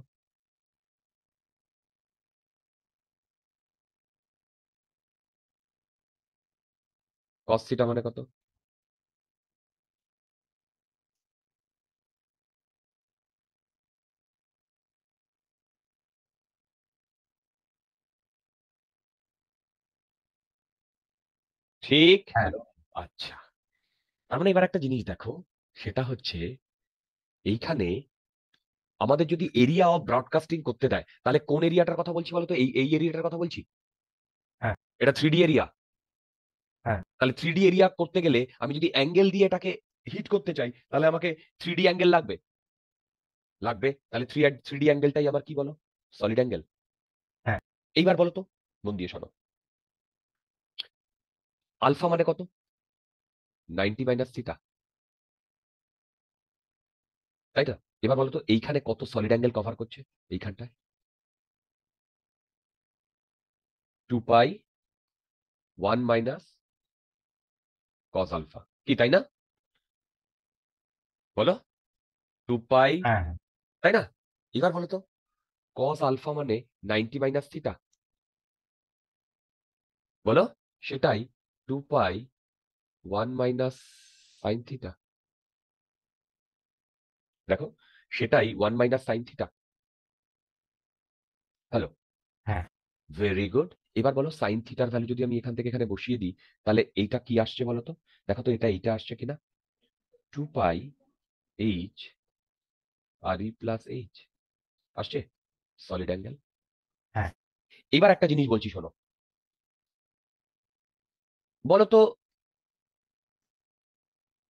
কস থিটা মানে কত? ঠিক। হ্যাঁ হ্যালো। আচ্ছা, তার মানে এবার একটা জিনিস দেখো, সেটা হচ্ছে এইখানে আমাদের যদি এরিয়া অফ ব্রডকাস্টিং করতে দেয়, তাহলে কোন এরিয়াটার কথা বলছি বলতো? এই এরিয়াটার কথা বলছি। হ্যাঁ এটা 3D এরিয়া। হ্যাঁ তাহলে 3D এরিয়া করতে গেলে আমি যদি অ্যাঙ্গেল দিয়ে এটাকে হিট করতে চাই, তাহলে আমাকে 3D অ্যাঙ্গেল লাগবে। লাগবে। তাহলে 3D অ্যাঙ্গেলটাই আমার কি বলো? Solid angle. হ্যাঁ এইবার বলো তো, মন দিয়ে শোনো, আলফা মানে কত? 90 মাইনাস থিটা। তাই না? এবার বলো তো এইখানে কত সলিড অ্যাঙ্গেল কভার করছে? এইখানটায় 2 পাই 1 মাইনাস কস আলফা। কি তাই না? বলো 2 পাই, হ্যাঁ হ্যাঁ তাই না? এবার বলো তো কস আলফা মানে 90 মাইনাস থিটা। বলো সেটাই 2 পাই 1 মাইনাস সাইন থিটা। দেখো সেটাই 1 মাইনাস সাইন থিটা। হ্যালো, হ্যাঁ ভেরি গুড। এবার বলো সাইন থিটার ভ্যালু যদি আমি এখান থেকে এখানে বসিয়ে দিই, তাহলে এইটা কি আসছে বলো তো? দেখো তো এইটা আসছে কিনা? 2 পাই এইচ আর ই প্লাস এইচ আসছে সলিড অ্যাঙ্গেল। হ্যাঁ এবার একটা জিনিস বলছি শোনো, বলো তো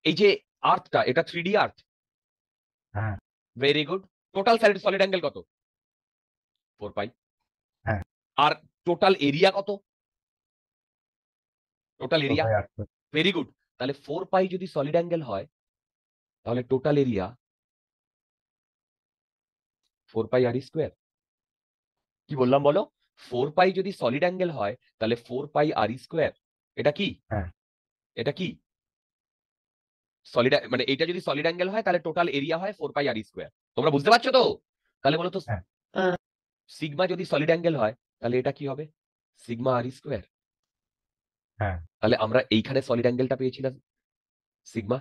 এই যে আর্থটা, এটা 3D আর্থ। হ্যাঁ very good. Total solid angle কত? 4 পাই। হ্যাঁ আর টোটাল এরিয়া কত? টোটাল তো এরিয়া, ভাই আসবে। Very good. তাহলে 4 পাই যদি সলিড অ্যাঙ্গেল হয়, তাহলে টোটাল এরিয়া 4 পাই আর স্কোয়ার। কি বললাম বলো? 4 পাই যদি সলিড অ্যাঙ্গেল হয়, তাহলে 4 পাই আর স্কোয়ার। এটা কি? হ্যাঁ এটা কি সলিড, মানে এটা যদি সলিড অ্যাঙ্গেল হয় তাহলে টোটাল এরিয়া হয় 4 পাই আর স্কোয়ার। তোমরা বুঝতে পারছো তো? তাহলে বলো তো হ্যাঁ হ্যাঁ সিগমা যদি সলিড অ্যাঙ্গেল হয় তাহলে এটা কি হবে? সিগমা আর স্কোয়ার। হ্যাঁ তাহলে আমরা এইখানে সলিড অ্যাঙ্গেলটা পেয়েছিলাম সিগমা।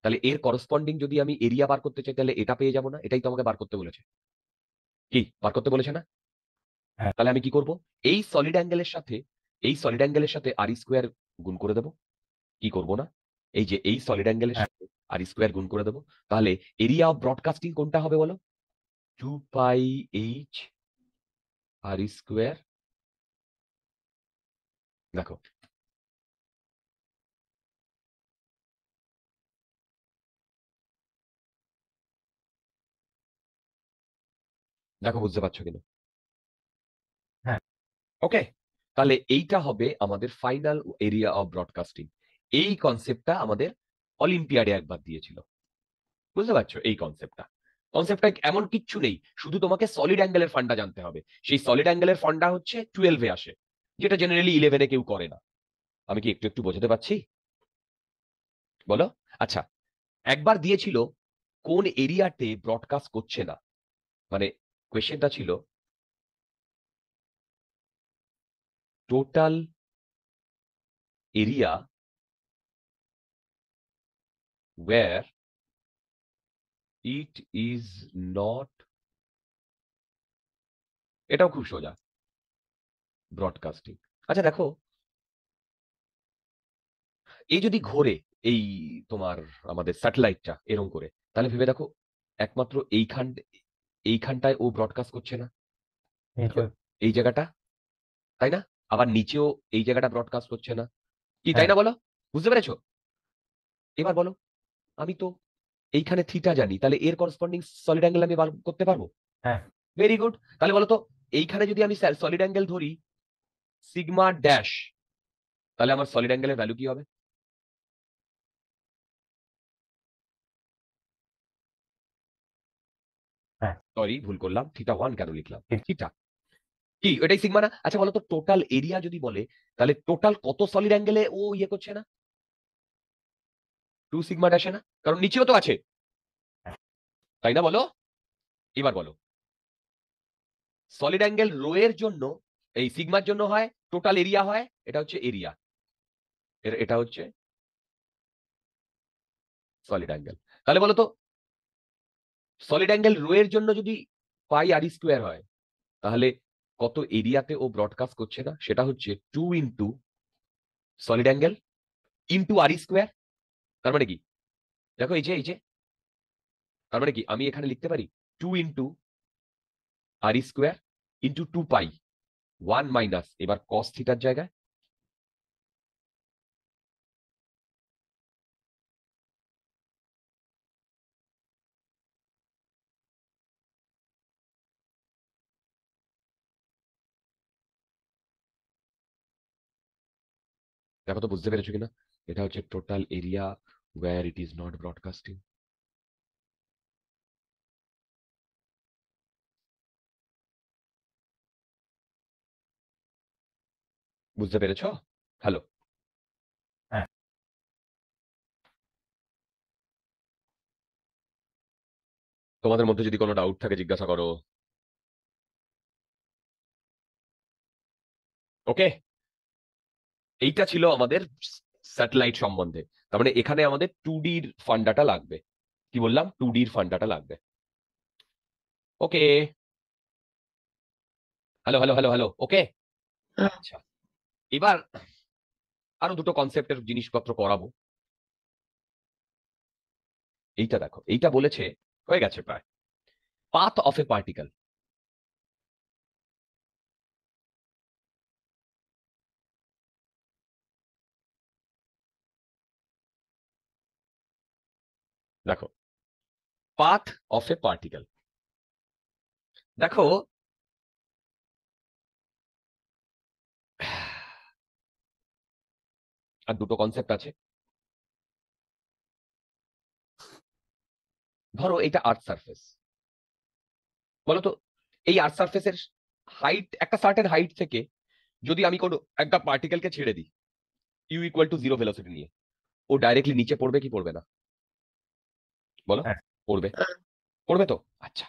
তাহলে এর করসপন্ডিং যদি আমি এরিয়া বার করতে চাই তাহলে এটা পেয়ে যাবো না? এটাই তো আমাকে বার করতে বলেছে। কি বার করতে বলেছে না? হ্যাঁ তাহলে আমি কি করব? এই সলিড অ্যাঙ্গেলের সাথে আর স্কোয়ার গুণ করে দেবো। কি করব না? এই যে এই সলিড অ্যাঙ্গেলের হ্যাঁ সাথে আর স্কোয়ার গুণ করে দেবো। তাহলে এরিয়া অফ ব্রডকাস্টিং কোনটা হবে বলো? 2 পাই এইচ আর স্কোয়ার। দেখো দেখো বুঝতে পারছো কিনা? হ্যাঁ ওকে, তাহলে এইটা হবে আমাদের ফাইনাল এরিয়া অফ ব্রডকাস্টিং। এই কনসেপ্টটা আমাদের অলিম্পিয়াডে একবার দিয়েছিল। বুঝতে পারছো এই কনসেপ্টটা এমন কিচ্ছু নেই, শুধু তোমাকে সলিড অ্যাঙ্গেলের ফান্ডা জানতে হবে। সেই সলিড অ্যাঙ্গেলের ফান্ডা হচ্ছে 12 এ আসে, যেটা জেনারেলি 11 এ কেউ করে না। আমি কি একটু একটু বোঝাতে পারছি? বলো। আচ্ছা, একবার দিয়েছিল কোন এরিয়াতে ব্রডকাস্ট করছে না, মানে কোয়েশ্চেনটা ছিল total area where it is not, এটাও খুব সোজা, ব্রডকাস্টিং। আচ্ছা দেখো, এই যদি ঘোরে এই তোমার আমাদের স্যাটেলাইটটা এরকম করে, তাহলে ভেবে দেখো একমাত্র এইখানটায় ও ব্রডকাস্ট করছে না? এই দেখো যে এই জায়গাটা, তাই না? আবার নিচেও এই জায়গাটা ব্রডকাস্ট করছে না? কি তাই হ্যাঁ না বলো? বুঝতে পেরেছো? এবার বলো, আমি তো এইখানে থিটা জানি, তাহলে এর করসপন্ডিং সলিড অ্যাঙ্গেল আমি বার করতে পারবো? হ্যাঁ ভেরি গুড। তাহলে বলো তো এইখানে যদি আমি সলিড অ্যাঙ্গেল ধরি সিগমা ড্যাশ, তাহলে আমার সলিড অ্যাঙ্গেলের ভ্যালু কি হবে? হ্যাঁ সরি ভুল করলাম, থিটা 1 কেন লিখলাম? ঠিক থিটা কি ওটাই সিগমা না? আচ্ছা বলো তো টোটাল এরিয়া যদি বলে, তাহলে টোটাল কত সলিড অ্যাঙ্গেলে ও ইয়ে করছে না? 2 সিগমা ড্যাশে না? কারণ নিচেও তো আছে, হ্যাঁ তাই না বলো? এবার বলো সলিড অ্যাঙ্গেল রো এর জন্য, এই সিগমার জন্য হয় টোটাল এরিয়া হয়, এটা হচ্ছে এরিয়া, এটা হচ্ছে সলিড অ্যাঙ্গেল। তাহলে বলো তো সলিড অ্যাঙ্গেল রো এর জন্য যদি পাই আর স্কোয়ার হয়, তাহলে কত এরিয়াতে ও ব্রডকাস্ট করছে না? সেটা হচ্ছে 2 ইন্টু সলিড অ্যাঙ্গেল ইন্টু আর স্কোয়ার। তার মানে কি? দেখো এই যে তার মানে কি আমি এখানে লিখতে পারি 2 ইন্টু আর স্কোয়ার ইন্টু 2 পাই 1 মাইনাস, এবার কস থিটার জায়গায় দেখো তো বুঝতে পেরেছো কিনা? এটা হচ্ছে total area where it is not broadcasting. বুঝতে পেরেছো? হ্যালো। হ্যাঁ। তোমাদের মধ্যে যদি কোনো ডাউট থাকে জিজ্ঞাসা করো। ওকে, এইটা ছিল আমাদের স্যাটেলাইট সম্বন্ধে। তার মানে এখানে আমাদের 2D-র ফান্ডাটা লাগবে। কি বললাম? 2D-র ফান্ডাটা লাগবে। ওকে, হ্যালো হ্যালো হ্যালো হ্যালো। ওকে, হ্যাঁ। আচ্ছা, এবার আরো দুটো কনসেপ্টের জিনিসপত্র করাবো। এইটা দেখো, এইটা বলেছে, হয়ে গেছে প্রায়। Path of A particle. দেখো, পাথ অফ এ পার্টিকেল। দেখো, আর দুটো কনসেপ্ট আছে। ধরো এটা আর্থ সারফেস, বলতো এই আর্থ সারফেসের হাইট, একটা সার্টেন হাইট থেকে যদি আমি কোনো একটা পার্টিকেলকে ছেড়ে দিই u=0 ভেলোসিটি নিয়ে, ও ডাইরেক্টলি নিচে পড়বে কি পড়বে না? বলো। হ্যাঁ। পড়বে। হ্যাঁ। পড়বে তো? আচ্ছা,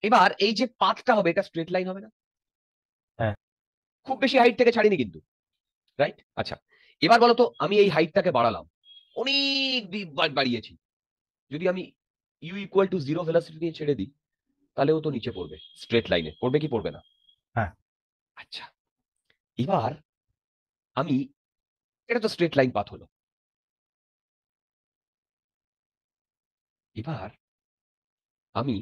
এবার এই যে পাথটা হবে এটা স্ট্রেট লাইন হবে না? হ্যাঁ। খুব বেশি হাইট থেকে ছাড়িনি কিন্তু, রাইট? আচ্ছা, এবার বলো তো আমি এই হাইটটাকে বাড়ালাম, অনেক বাড়িয়েছি। যদি আমি u=0 ভেলোসিটি নিয়ে ছেড়ে দিই, তাহলে ও তো নিচে পড়বে স্ট্রেট লাইনে। পড়বে কি পড়বে না? হ্যাঁ। আচ্ছা, এবার আমি, এটা তো স্ট্রেট লাইন পাথ হলো। এবার আমি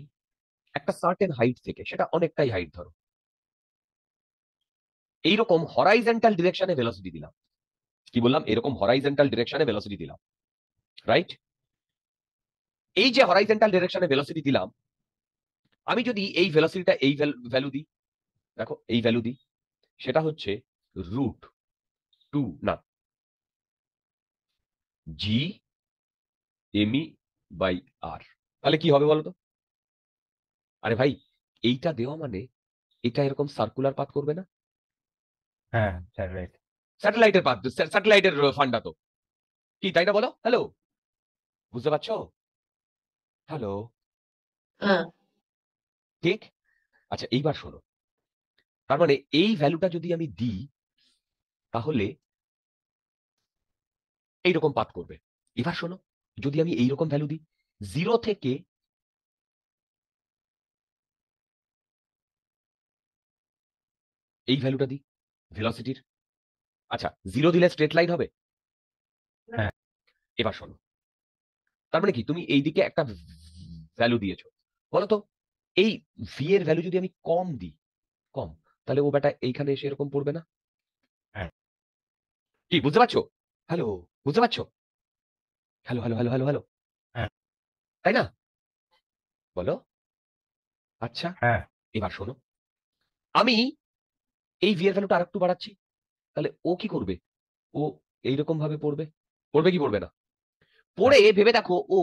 একটা সার্টেন হাইট থেকে, সেটা অনেকটাই হাইট ধরো, এইরকম হরাইজন্টাল ডিরেকশনে ভেলোসিটি দিলাম। কি বললাম? এরকম হরাইজন্টাল ডিরেকশনে ভেলোসিটি দিলাম, রাইট? এই যে হরাইজন্টাল ডিরেকশনে ভেলোসিটি দিলাম, আমি যদি এই ভেলোসিটিটা এই ভ্যালু দিই, দেখো এই ভ্যালু দিই, সেটা হচ্ছে √2 না g/r। তাহলে কি হবে বলতো? আরে ভাই, এইটা দেওয়া মানে এটা এরকম সার্কুলার পাথ করবে না? হ্যাঁ, স্যাটেলাইট। স্যাটেলাইটের পাথ, স্যাটেলাইটের ফান্ডা তো কি, তাই না? বলো। হ্যালো, বুঝতে পারছো? হ্যালো, হ্যাঁ। ঠিক। আচ্ছা, এইবার শোনো, তার মানে এই ভ্যালুটা যদি আমি দিই, তাহলে এইরকম পাথ করবে। এবার শোনো, যদি আমি এইরকম ভ্যালু দিই, 0 থেকে এই ভ্যালুটা দিই ভেলোসিটির, আচ্ছা 0 দিলে স্ট্রেট লাইন হবে? হ্যাঁ। এবার শোনো, তার মানে কি, তুমি এইদিকে একটা ভ্যালু দিয়েছো, বলতো এই ভি এর ভ্যালু যদি আমি কম দিই, কম, তাহলে ও বেটা এইখানে এসে এরকম পড়বে না? হ্যাঁ। কি বুঝতে পারছো? হ্যালো, বুঝতে পারছো? Hello hello hello hello hello, হ্যাঁ। তাই না? বলো। আচ্ছা, হ্যাঁ। এবার শোনো, আমি এই ভি এর ভ্যালুটা আরেকটু বাড়াচ্ছি, তাহলে ও কি করবে? ও এইরকম ভাবে পড়বে। পড়বে কি পড়বে না? পড়ে ভেবে দেখো, ও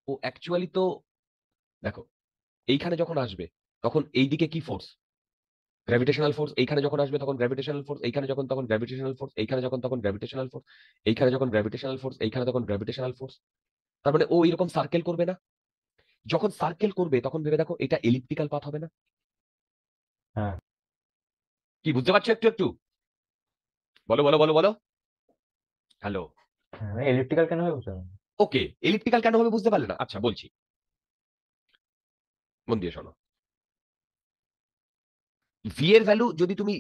ও অ্যাকচুয়ালি তো, দেখো এইখানে যখন আসবে তখন এইদিকে কি ফোর্স? Gravitational force. এইখানে যখন আসবে তখন গ্র্যাভিটেশনাল ফোর্স, এইখানে যখন তখন গ্র্যাভিটেশনাল ফোর্স, এইখানে যখন তখন গ্র্যাভিটেশনাল ফোর্স, এইখানে যখন গ্র্যাভিটেশনাল ফোর্স, এইখানে তখন গ্র্যাভিটেশনাল ফোর্স। তার মানে ও এরকম সার্কেল করবে না? যখন সার্কেল করবে তখন ভেবে দেখো এটা এলিপ্টিক্যাল পাথ হবে না? হ্যাঁ। কি বুঝতে পারছো একটু একটু? বলো বলো বলো বলো। হ্যালো। এলিপ্টিক্যাল কেন হবে বুঝতে পারলাম না। ওকে, এলিপ্টিক্যাল কেন হবে বুঝতে পারলে না? আচ্ছা বলছি, মন দিয়ে শোনো। ভি এর ভ্যালু যদি তুমি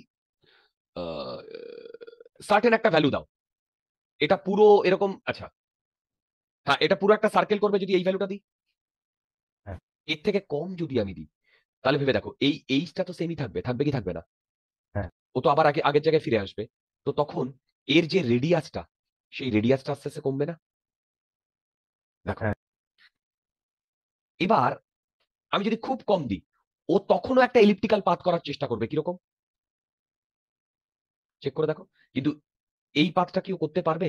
সার্টেন একটা ভ্যালু দাও, এটা পুরো এরকম, আচ্ছা হ্যাঁ, এটা পুরো একটা সার্কেল করবে যদি এই ভ্যালুটা দিই। হ্যাঁ। এর থেকে কম যদি আমি দিই, তাহলে ভেবে দেখো এই এইচটা তো সেমই থাকবে, থাকবে কি থাকবে না? হ্যাঁ। ও তো আবার আগের জায়গায় ফিরে আসবে। তো তখন এর যে রেডিয়াসটা, সেই রেডিয়াসটা আস্তে আস্তে কমবে না? দেখো, হ্যাঁ। এবার আমি যদি খুব কম দিই, ও তখনও একটা এলিপ্টিক্যাল পাথ করার চেষ্টা করবে। কিরকম? চেক করে দেখো। কিন্তু এই পাথটা কি ও করতে পারবে?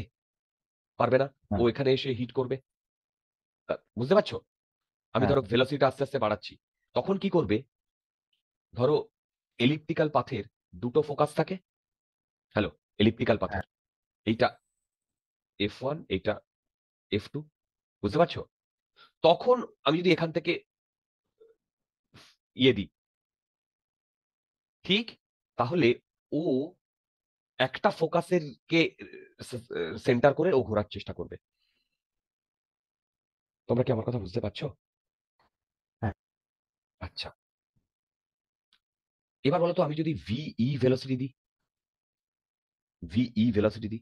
পারবে না। না। ও এখানে এসে হিট করবে। বুঝতে পারছো? আমি হ্যাঁ। ধরো ভেলোসিটিটা আস্তে আস্তে বাড়াচ্ছি, তখন কি করবে? ধরো এলিপ্টিক্যাল পাথের দুটো ফোকাস থাকে। হ্যালো, এলিপ্টিক্যাল পাথের এইটা F1, এইটা F2, বুঝতে পারছো? তখন আমি যদি এখান থেকে ইয়ে দিই, ঠিক, তাহলে ও একটা ফোকাসের কে সেন্টার করে ও ঘোরার চেষ্টা করবে। তোমরা কি আমার কথা বুঝতে পারছো? হ্যাঁ। আচ্ছা, এবার বলো তো আমি যদি ভিই ভেলোসিটি দিই, ভিই ভেলোসিটি দিই,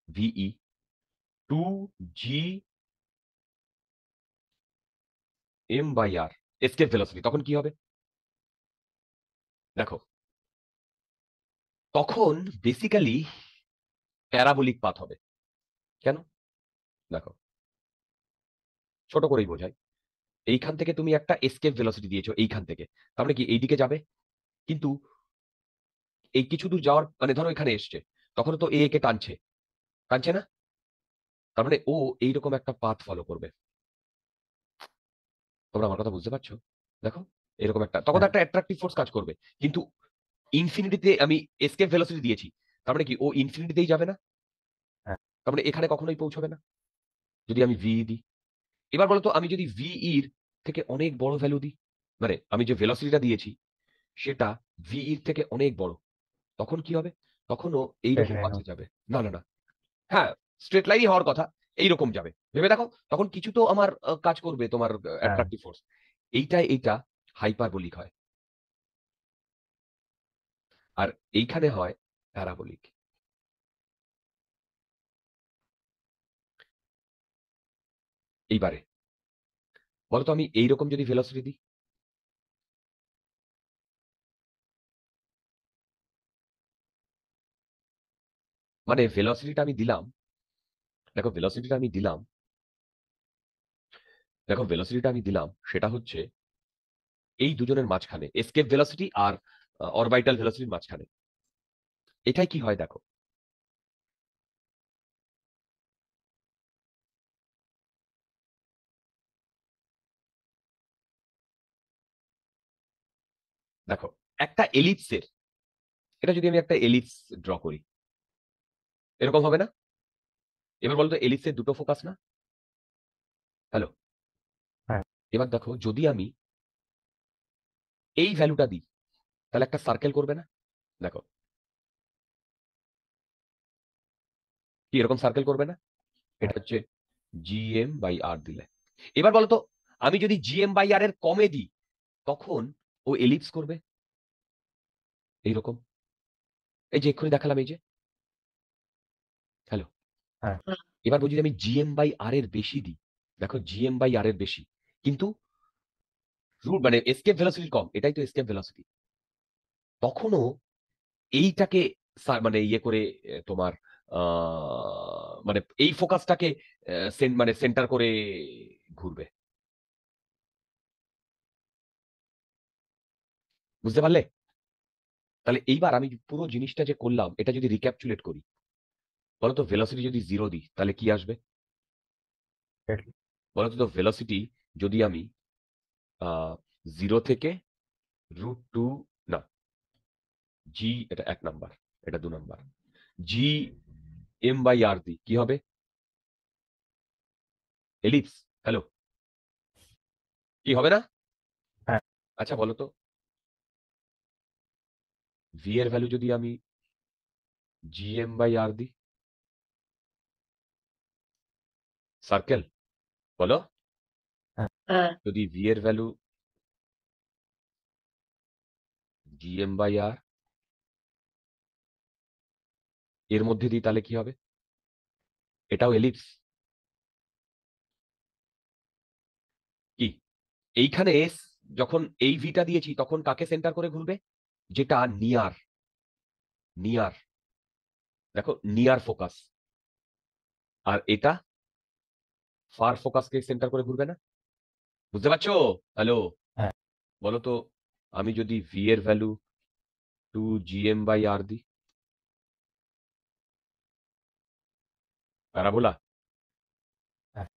ভিই 2 GM/r এস্কেপ ভেলোসিটি, তখন কি হবে? দেখো, তখন বেসিক্যালি প্যারাবোলিক পাথ হবে। কেন? দেখো, ছোট করেই বোঝাই। এইখান থেকে তুমি একটা এস্কেপ ভেলোসিটি দিয়েছো, এইখান থেকে, তার মানে কি এইদিকে যাবে, কিন্তু এই কিছু দূর যাওয়ার মানে ধরো এখানে এসছে, তখন তো এ কে টানছে, টানছে না? তার মানে ও এইরকম একটা পাথ ফলো করবে। তোমরা আমার কথা বুঝতে পারছো? দেখো, এরকম একটা, তখন তো হ্যাঁ। একটা অ্যাট্রাকটিভ ফোর্স কাজ করবে, কিন্তু ইনফিনিটিতে আমি এস্কেপ ভেলোসিটি দিয়েছি, তার মানে কি ও ইনফিনিটিতেই যাবে না? হ্যাঁ। তার মানে এখানে কখনোই পৌঁছবে না যদি আমি ভি দিই। এবার বলতো আমি যদি ভিইর থেকে অনেক বড় ভ্যালু দিই, মানে আমি যে ভেলোসিটিটা দিয়েছি সেটা ভিইর থেকে অনেক বড়, তখন কি হবে? তখনও স্ট্রেট এইরকম লাইন পাথে যাবে। না না না, হ্যাঁ, স্ট্রেট লাইনই হওয়ার কথা, এইরকম যাবে। ভেবে দেখো, তখন কিছু তো আমার কাজ করবে, তোমার হ্যাঁ। Attractive force. এইটা হাইপারবোলিক হয়, আর এইখানে হয় প্যারাবোলিক। এইবারে বলতো আমি এইরকম যদি ভেলোসিটি দিই, মানে ভেলোসিটিটা আমি দিলাম, দেখো ভেলোসিটিটা আমি দিলাম, দেখো ভেলোসিটিটা আমি দিলাম, সেটা হচ্ছে এই দুজনের মাঝখানে, এস্কেপ ভেলোসিটি আর অরবিটাল ভেলোসিটির মাঝখানে। এটাই কি হয় দেখো, দেখো একটা এলিপসের, এটা যদি আমি একটা এলিপস ড্র করি, এরকম হবে না? এবার বলতো এলিপসের দুটো ফোকাস না? হ্যালো, হ্যাঁ। এবার দেখো যদি আমি এই ভ্যালুটা দিই, তাহলে একটা সার্কেল করবে না? দেখো, কি এরকম সার্কেল করবে না? এটা হচ্ছে GM/r দিলে। এবার বলতো আমি যদি GM/r এর কমে দিই, তখন ও এলিপস করবে এইরকম, এই যে এক্ষুনি দেখালাম, এই যে, হ্যালো, হ্যাঁ। এবার বলছি যে আমি GM/r এর বেশি দিই, দেখো GM/r এর বেশি, কিন্তু মানে এস্কেপ ভেলোসিটি কম, এটাই তো এস্কেপ ভেলোসিটি, তখনও এইটাকে মানে ইয়ে করে তোমার মানে এই ফোকাসটাকে মানে সেন্টার করে ঘুরবে। বুঝতে পারলে? তাহলে এইবার আমি পুরো জিনিসটা যে করলাম, এটা যদি রিক্যাপচুলেট করি, বলতো ভেলোসিটি যদি 0 দিই তাহলে কি আসবে? Straight- বলতো তো ভেলোসিটি যদি আমি 0 থেকে √2, না, জি, এটা 1 নাম্বার, এটা 2 নাম্বার, GM/r দিই, কি হবে? এলিপস। হ্যালো, কি হবে না? হ্যাঁ। আচ্ছা বলো তো, ভি এর ভ্যালু যদি আমি GM/r দিই, সার্কেল, বলো, হ্যাঁ, যদি ভি এর ভ্যালু GM/r এর মধ্যে দিই, তাহলে কি হবে? এটাও এলিপস। কি এইখানে যখন এই ভিটা দিয়েছি, তখন কাকে সেন্টার করে ঘুরবে? যেটা নিয়ার, নিয়ার, দেখো নিয়ার ফোকাস, আর এটা ফার ফোকাসকে সেন্টার করে ঘুরবে না? বুঝতে পারছো? হ্যালো, হ্যাঁ। বলো তো আমি যদি ভি এর ভ্যালু 2 GM/r দিই, প্যারাবোলা। হ্যাঁ।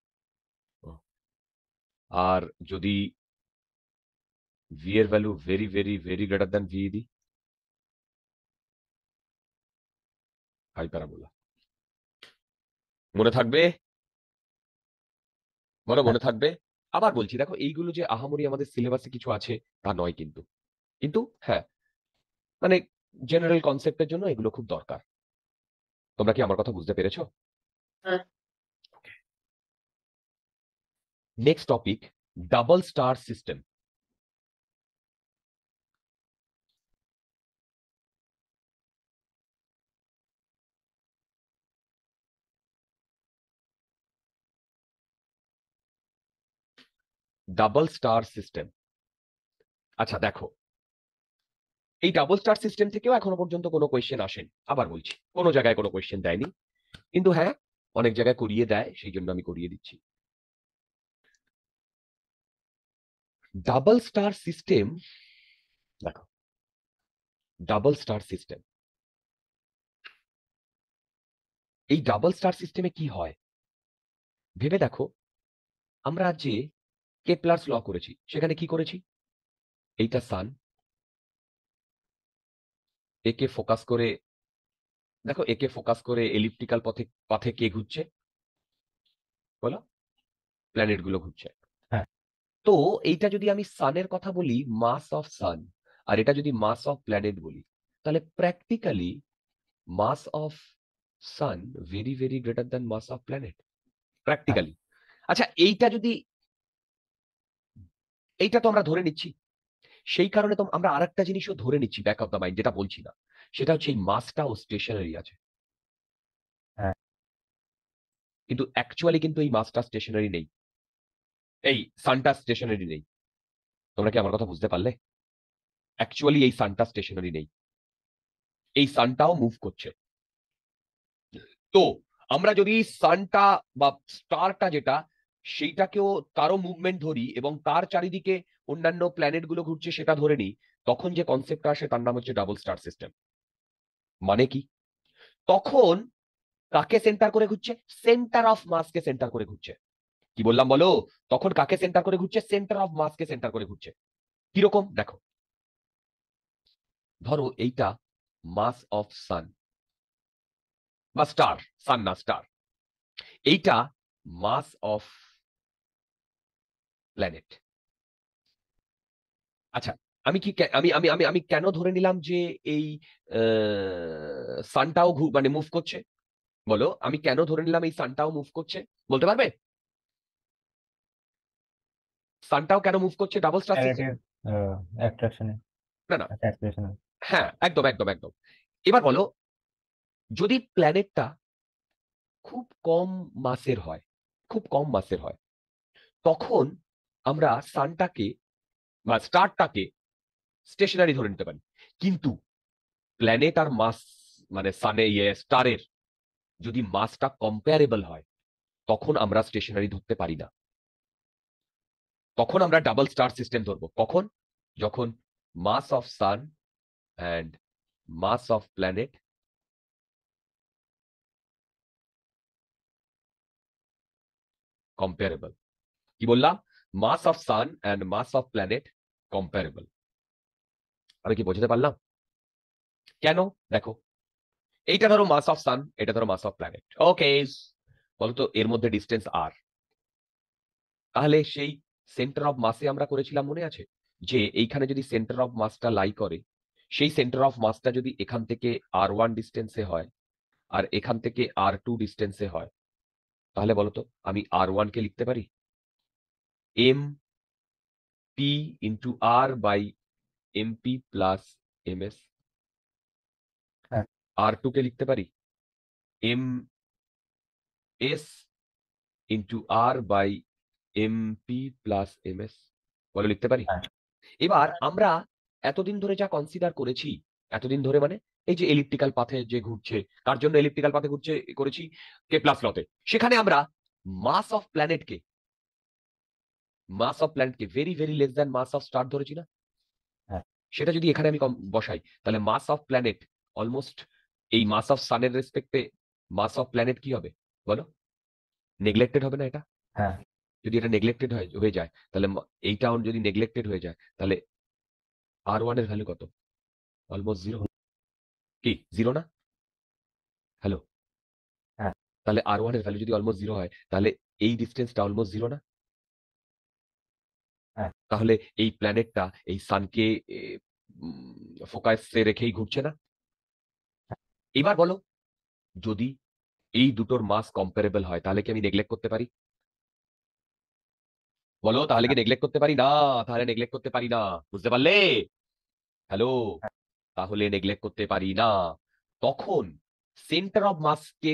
আর যদি ভি এর value very very very greater than VED, hyperbola. মনে থাকবে? বলো হ্যাঁ মনে থাকবে? আবার বলছি, দেখো এইগুলো যে আহামরি আমাদের সিলেবাসে কিছু আছে তা নয় কিন্তু, কিন্তু হ্যাঁ মানে জেনারেল কনসেপ্টের জন্য এগুলো খুব দরকার। তোমরা কি আমার কথা বুঝতে পেরেছো? হ্যাঁ next topic, double star system. Double star system. আচ্ছা দেখো, এই ডাবল স্টার সিস্টেম থেকেও এখনো পর্যন্ত কোনো কোয়েশ্চেন আসেনি। আবার বলছি, কোনো জায়গায় কোনো কোয়েশ্চেন দেয়নি, কিন্তু হ্যাঁ অনেক জায়গায় করিয়ে দেয়, সেই জন্য আমি করিয়ে দিচ্ছি। ডাবল স্টার সিস্টেম, দেখো ডাবল স্টার সিস্টেম, এই ডাবল স্টার সিস্টেমে কি হয় ভেবে দেখো। আমরা যে কেপলারস ল করেছি সেখানে কি করেছি, এইটা সান, একে ফোকাস করে, দেখো একে ফোকাস করে এলিপ্টিক্যাল পথে পথে কে ঘুরছে বলো, প্ল্যানেট গুলো ঘুরছে। হ্যাঁ তো এইটা যদি আমি সানের কথা বলি, মাস অফ সান, আর এটা যদি মাস অফ প্ল্যানেট বলি, তাহলে practically mass of sun very very greater than mass of planet, হ্যাঁ প্র্যাকটিক্যালি। আচ্ছা এইটা যদি, এইটা তো আমরা ধরে নিচ্ছি, সেই কারণে তো আমরা আরেকটা জিনিসও ধরে নিচ্ছি ব্যাক অফ দ্য মাইন্ড, যেটা বলছি না, সেটা হচ্ছে এই মাসটাও স্টেশনারি আছে। হ্যাঁ কিন্তু অ্যাকচুয়ালি কিন্তু এই মাসটা স্টেশনারি নেই, এই সানটা স্টেশনারি নেই। তোমরা কি আমার কথা বুঝতে পারলে? অ্যাকচুয়ালি এই সানটা স্টেশনারি নেই, এই সানটাও মুভ করছে। তো আমরা যদি সানটা বা স্টারটা যেটা, সেইটাকেও তারও মুভমেন্ট ধরি এবং তার চারিদিকে অন্যান্য প্ল্যানেট গুলো ঘুরছে সেটা ধরে নিই, তখন যে কনসেপ্টটা আসে তার নাম হচ্ছে ডাবল স্টার সিস্টেম। মানে কি, তখন কাকে সেন্টার করে ঘুরছে, সেন্টার অফ মাসকে সেন্টার করে ঘুরছে। কি বললাম বলো, তখন কাকে সেন্টার করে ঘুরছে, সেন্টার অফ মাসকে সেন্টার করে ঘুরছে। কিরকম দেখো, ধরো এইটা মাস অফ সান বা স্টার, সান না স্টার, এইটা মাস অফ প্ল্যানেট। আচ্ছা আমি কি আমি আমি আমি আমি কেন ধরে নিলাম যে এই সানটাও মানে মুভ করছে বলো, আমি কেন ধরে নিলাম এই সানটাও মুভ করছে বলতে পারবে? সানটাও কেন মুভ করছে ডাবল স্টার সিস্টেম? রিলেটিভ অ্যাট্রাকশনে, না না, অ্যাট্রাকশনে। হ্যাঁ একদম একদম একদম। এবার বলো, যদি প্ল্যানেটটা খুব কম মাসের হয়, খুব কম মাসের হয়, তখন আমরা সানটাকে বা স্টারটাকে স্টেশনারি ধরে নিতে পারি। কিন্তু প্ল্যানেট আর মাস মানে সানে স্টারের যদি মাসটা কম্পেয়ারেবল হয়, তখন আমরা স্টেশনারি ধরতে পারি না, তখন আমরা ডাবল স্টার সিস্টেম ধরবো। কখন? যখন mass of sun and mass of planet comparable. কি বললাম? Mass of sun and mass of planet comparable. আমি কি বোঝাতে পারলাম? কেন? দেখো, এইটা ধরো মাস অফ সান, এটা ধরো মাস অফ প্ল্যানেট, ওকে, বলতো এর মধ্যে ডিস্টেন্স আর, তাহলে সেই সেন্টার অফ মাসে আমরা করেছিলাম মনে আছে, যে এইখানে যদি সেন্টার অফ মাসটা লাই করে, সেই সেন্টার অফ মাসটা যদি এখান থেকে R1 ডিস্টেন্সে হয় আর এখান থেকে R2 ডিস্টেন্সে হয়, তাহলে বলতো আমি R1 কে লিখতে পারি M P into R by MP plus MS, হ্যাঁ R2 কে লিখতে পারি M S into R by MP plus MS, বলে লিখতে পারি। হ্যাঁ এবার আমরা এতদিন ধরে যা কনসিডার করেছি, এতদিন ধরে মানে এই যে এলিপ্টিক্যাল পাথে যে ঘুরছে, কার জন্য এলিপ্টিক্যাল পাথে ঘুরছে করেছি, কেপলাস লতে, সেখানে আমরা মাস অফ প্ল্যানেটকে, মাস অফ প্ল্যানেটকে very very less than mass of star ধরেছি না? হ্যাঁ সেটা যদি এখানে আমি বসাই, তাহলে মাস অফ প্ল্যানেট অলমোস্ট এই মাস অফ সানের রেসপেক্টে মাস অফ প্ল্যানেট কি হবে বলো? নেগলেক্টেড হবে না এটা? হ্যাঁ যদি এটা নেগলেক্টেড হয়ে যায়, তাহলে এইটাও যদি নেগলেক্টেড হয়ে যায়, তাহলে R1 এর ভ্যালু কত? Almost zero. কি জিরো না? হ্যালো, হ্যাঁ তাহলে R1 এর ভ্যালু যদি অলমোস্ট জিরো হয়, তাহলে এই ডিস্টেন্সটা অলমোস্ট জিরো না? হ্যাঁ তাহলে এই প্ল্যানেটটা এই সানকে ফোকাসে রেখেই ঘুরছে না? এবার বলো, যদি এই দুটোর মাস কম্পারেবল হয়, তাহলে কি আমি নেগলেক্ট করতে পারি? বলো, তাহলে কি নেগলেক্ট করতে পারি? না, তাহলে নেগলেক্ট করতে পারি না। বুঝতে পারলে? হ্যালো, তাহলে নেগলেক্ট করতে পারি না। তখন সেন্টার অফ মাসকে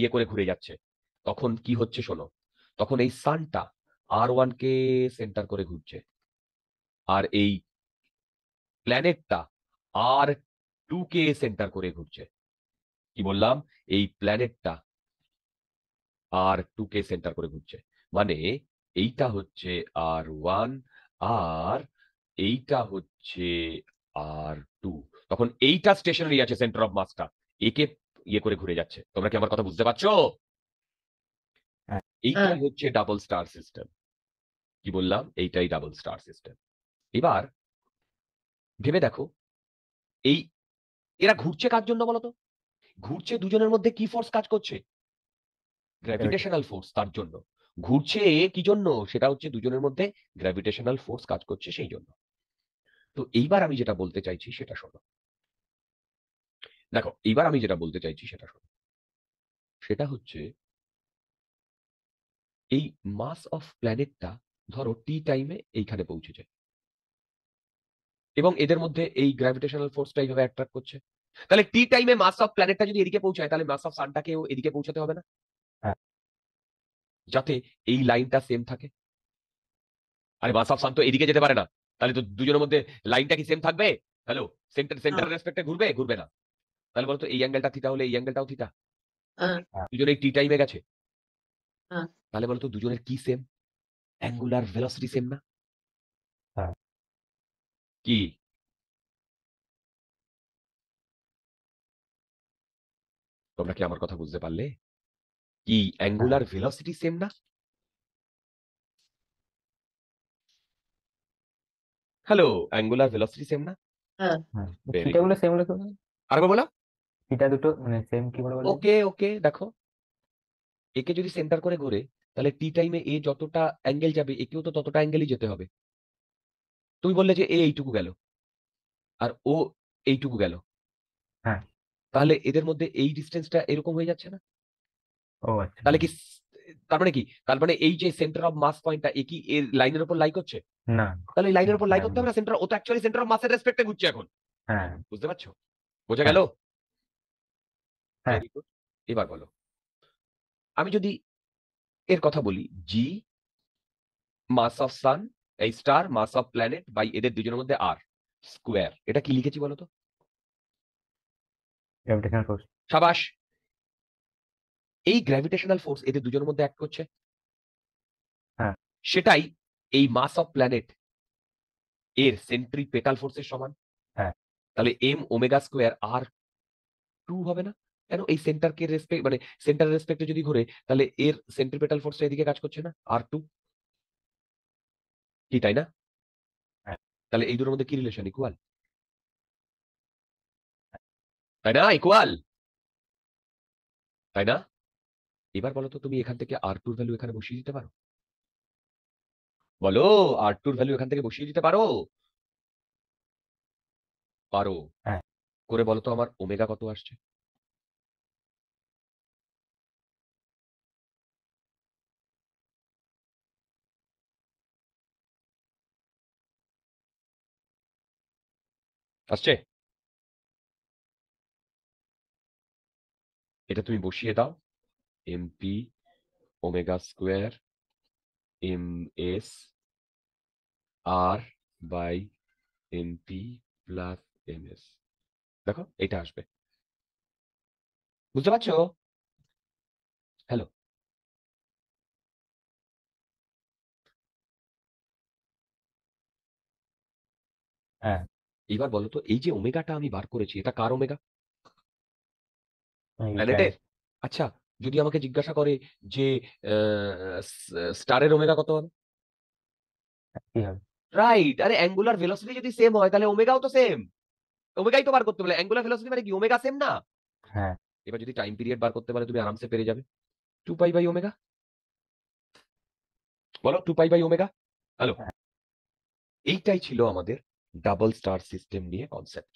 ইয়ে করে ঘুরে যাচ্ছে। তখন কি হচ্ছে শোনো, তখন এই সানটা R1 কে সেন্টার করে ঘুরছে, আর এই প্ল্যানেটটা R2 কে সেন্টার করে ঘুরছে। কি বললাম? এই প্ল্যানেটটা R2 কে সেন্টার করে ঘুরছে। মানে এইটা হচ্ছে R1 আর এইটা হচ্ছে R2। তখন এইটা স্টেশনারি আছে, সেন্টার অফ মাসটা একে ইয়ে করে ঘুরে যাচ্ছে। তোমরা কি আমার কথা বুঝতে পারছো? হ্যাঁ এইটাই হচ্ছে ডাবল স্টার সিস্টেম। কি বললাম? এইটাই ডাবল স্টার সিস্টেম। এবার ভেবে দেখো, এই এরা ঘুরছে কার জন্য বলতো? ঘুরছে দুজনের মধ্যে কি ফোর্স কাজ করছে? Gravity gravitational force. তার জন্য ঘুরছে। কি জন্য? সেটা হচ্ছে দুজনের মধ্যে গ্র্যাভিটেশনাল ফোর্স কাজ করছে সেই জন্য। তো এইবার আমি যেটা বলতে চাইছি সেটা শোনো। দেখো, এইবার আমি যেটা বলতে চাইছি সেটা শোনো। সেটা হচ্ছে এই মাস অফ প্ল্যানেটটা ধরো টি টাইমে এইখানে পৌঁছেছে, এবং এদের মধ্যে এই গ্র্যাভিটেশনাল ফোর্সটা এইভাবে অ্যাট্রাক্ট করছে। তাহলে টি টাইমে মাস অফ প্ল্যানেটটা যদি এদিকে পৌঁছায়, তাহলে মাস অফ সানটাকেও এদিকে পৌঁছাতে হবে না? হ্যাঁ যাতে এই লাইনটা সেম থাকে। আরে মাস অফ সান তো এদিকে যেতে পারে না, তাহলে তো দুজনের মধ্যে লাইনটা কি সেম থাকবে? হ্যালো, সেন্টার রেসপেক্টে ঘুরবে? ঘুরবে না। তাহলে বলতো এই অ্যাঙ্গেলটা থিটা হলে এই অ্যাঙ্গেলটাও থিটা। হ্যাঁ দুজনে টি টাইমে গেছে, তাহলে বলতো দুজনের কি সেম? অ্যাঙ্গুলার ভেলোসিটি সেম না? হ্যাঁ কি? তোমরা কি আমার কথা বুঝতে পারলে? কি হ্যাঁ অ্যাঙ্গুলার ভেলোসিটি সেম না? হ্যালো, অ্যাঙ্গুলার ভেলোসিটি সেম না? হ্যাঁ ভেরি থিটা গুড। গুলো সেম লিখো। আরেকবার বলো। থিটা দুটো মানে সেম কি করে বলে? ওকে ওকে, দেখো, একে যদি সেন্টার করে ঘুরে, তাহলে টি টাইমে এ যতটা অ্যাঙ্গেল যাবে একেও তো ততটা অ্যাঙ্গেলই যেতে হবে। তুমি বললে যে এ এইটুকু গেল আর ও এইটুকু গেল, হ্যাঁ তাহলে এদের মধ্যে এই ডিস্টেন্সটা এরকম হয়ে যাচ্ছে না? ও আচ্ছা তাহলে কি তার মানে কি? তার মানে এই যে সেন্টার অফ মাস পয়েন্টটা এ কি এর লাইনের উপর লাই করছে? না তাহলে এই লাইনের উপর লাই হ্যাঁ করতে হবে না? সেন্টার, ও তো অ্যাকচুয়ালি সেন্টার অফ মাসের রেসপেক্টে ঘুরছে এখন। হ্যাঁ বুঝতে পারছো? বোঝা হ্যাঁ গেল? হ্যাঁ ভেরি গুড। এবার বলো, আমি যদি এর কথা বলি, জি মাস অফ সান, এই star mass of planet by এদের দুজনের মধ্যে আর স্কোয়ার, এটা কি লিখেছি বলো তো? Gravitational force. সাবাস। এই গ্র্যাভিটেশনাল ফোর্স এদের দুজনের মধ্যে অ্যাক্ট করছে, হ্যাঁ সেটাই এই মাস অফ প্ল্যানেট এর সেন্ট্রিপেটাল ফোর্সের সমান। হ্যাঁ তাহলে এম ওমেগা স্কোয়ার R2 হবে না? কেন? এই সেন্টারকে রেসপেক্ট মানে সেন্টার রেসপেক্টে যদি ঘুরে, তাহলে এর সেন্ট্রিপেটাল ফোর্সটা এদিকে কাজ করছে না? R2, কি তাই না? হ্যাঁ তাহলে এই দুটোর মধ্যে কি রিলেশন? ইকুয়াল, তাই না? ইকুয়াল, তাই না? এবার বলো তো, তুমি এখান থেকে R2 ভ্যালু এখানে বসিয়ে দিতে পারো? বলো, R2 ভ্যালু এখান থেকে বসিয়ে দিতে পারো? পারো। হ্যাঁ করে বলো তো আমার ওমেগা কত আসছে? আসছে? এটা তুমি বসিয়ে দাও, MP omega square M S R by MP plus M S. দেখো এটা আসবে। বুঝতে পারছো? হ্যালো, হ্যাঁ এইবার বলো তো, এই যে ওমেগাটা আমি বার করেছি, এটা কার ওমেগা? এই প্ল্যানেটের। আচ্ছা, যদি আমাকে জিজ্ঞাসা করে যে স্টারের ওমেগা কত হবে? কি হবে? রাইট, আরে অ্যাঙ্গুলার ভেলোসিটি যদি সেম হয় তাহলে ওমেগাও তো সেম, ওমেগাই তো বার করতে বলে, অ্যাঙ্গুলার ভেলোসিটি মানে কি ওমেগা সেম না? হ্যাঁ এবার যদি টাইম পিরিয়ড বার করতে পারে তুমি আরামসে পেরে যাবে 2 পাই বাই ওমেগা। বলো 2 পাই বাই ওমেগা। হ্যালো, এইটাই ছিল আমাদের ডাবল স্টার সিস্টেম নিয়ে কনসেপ্ট।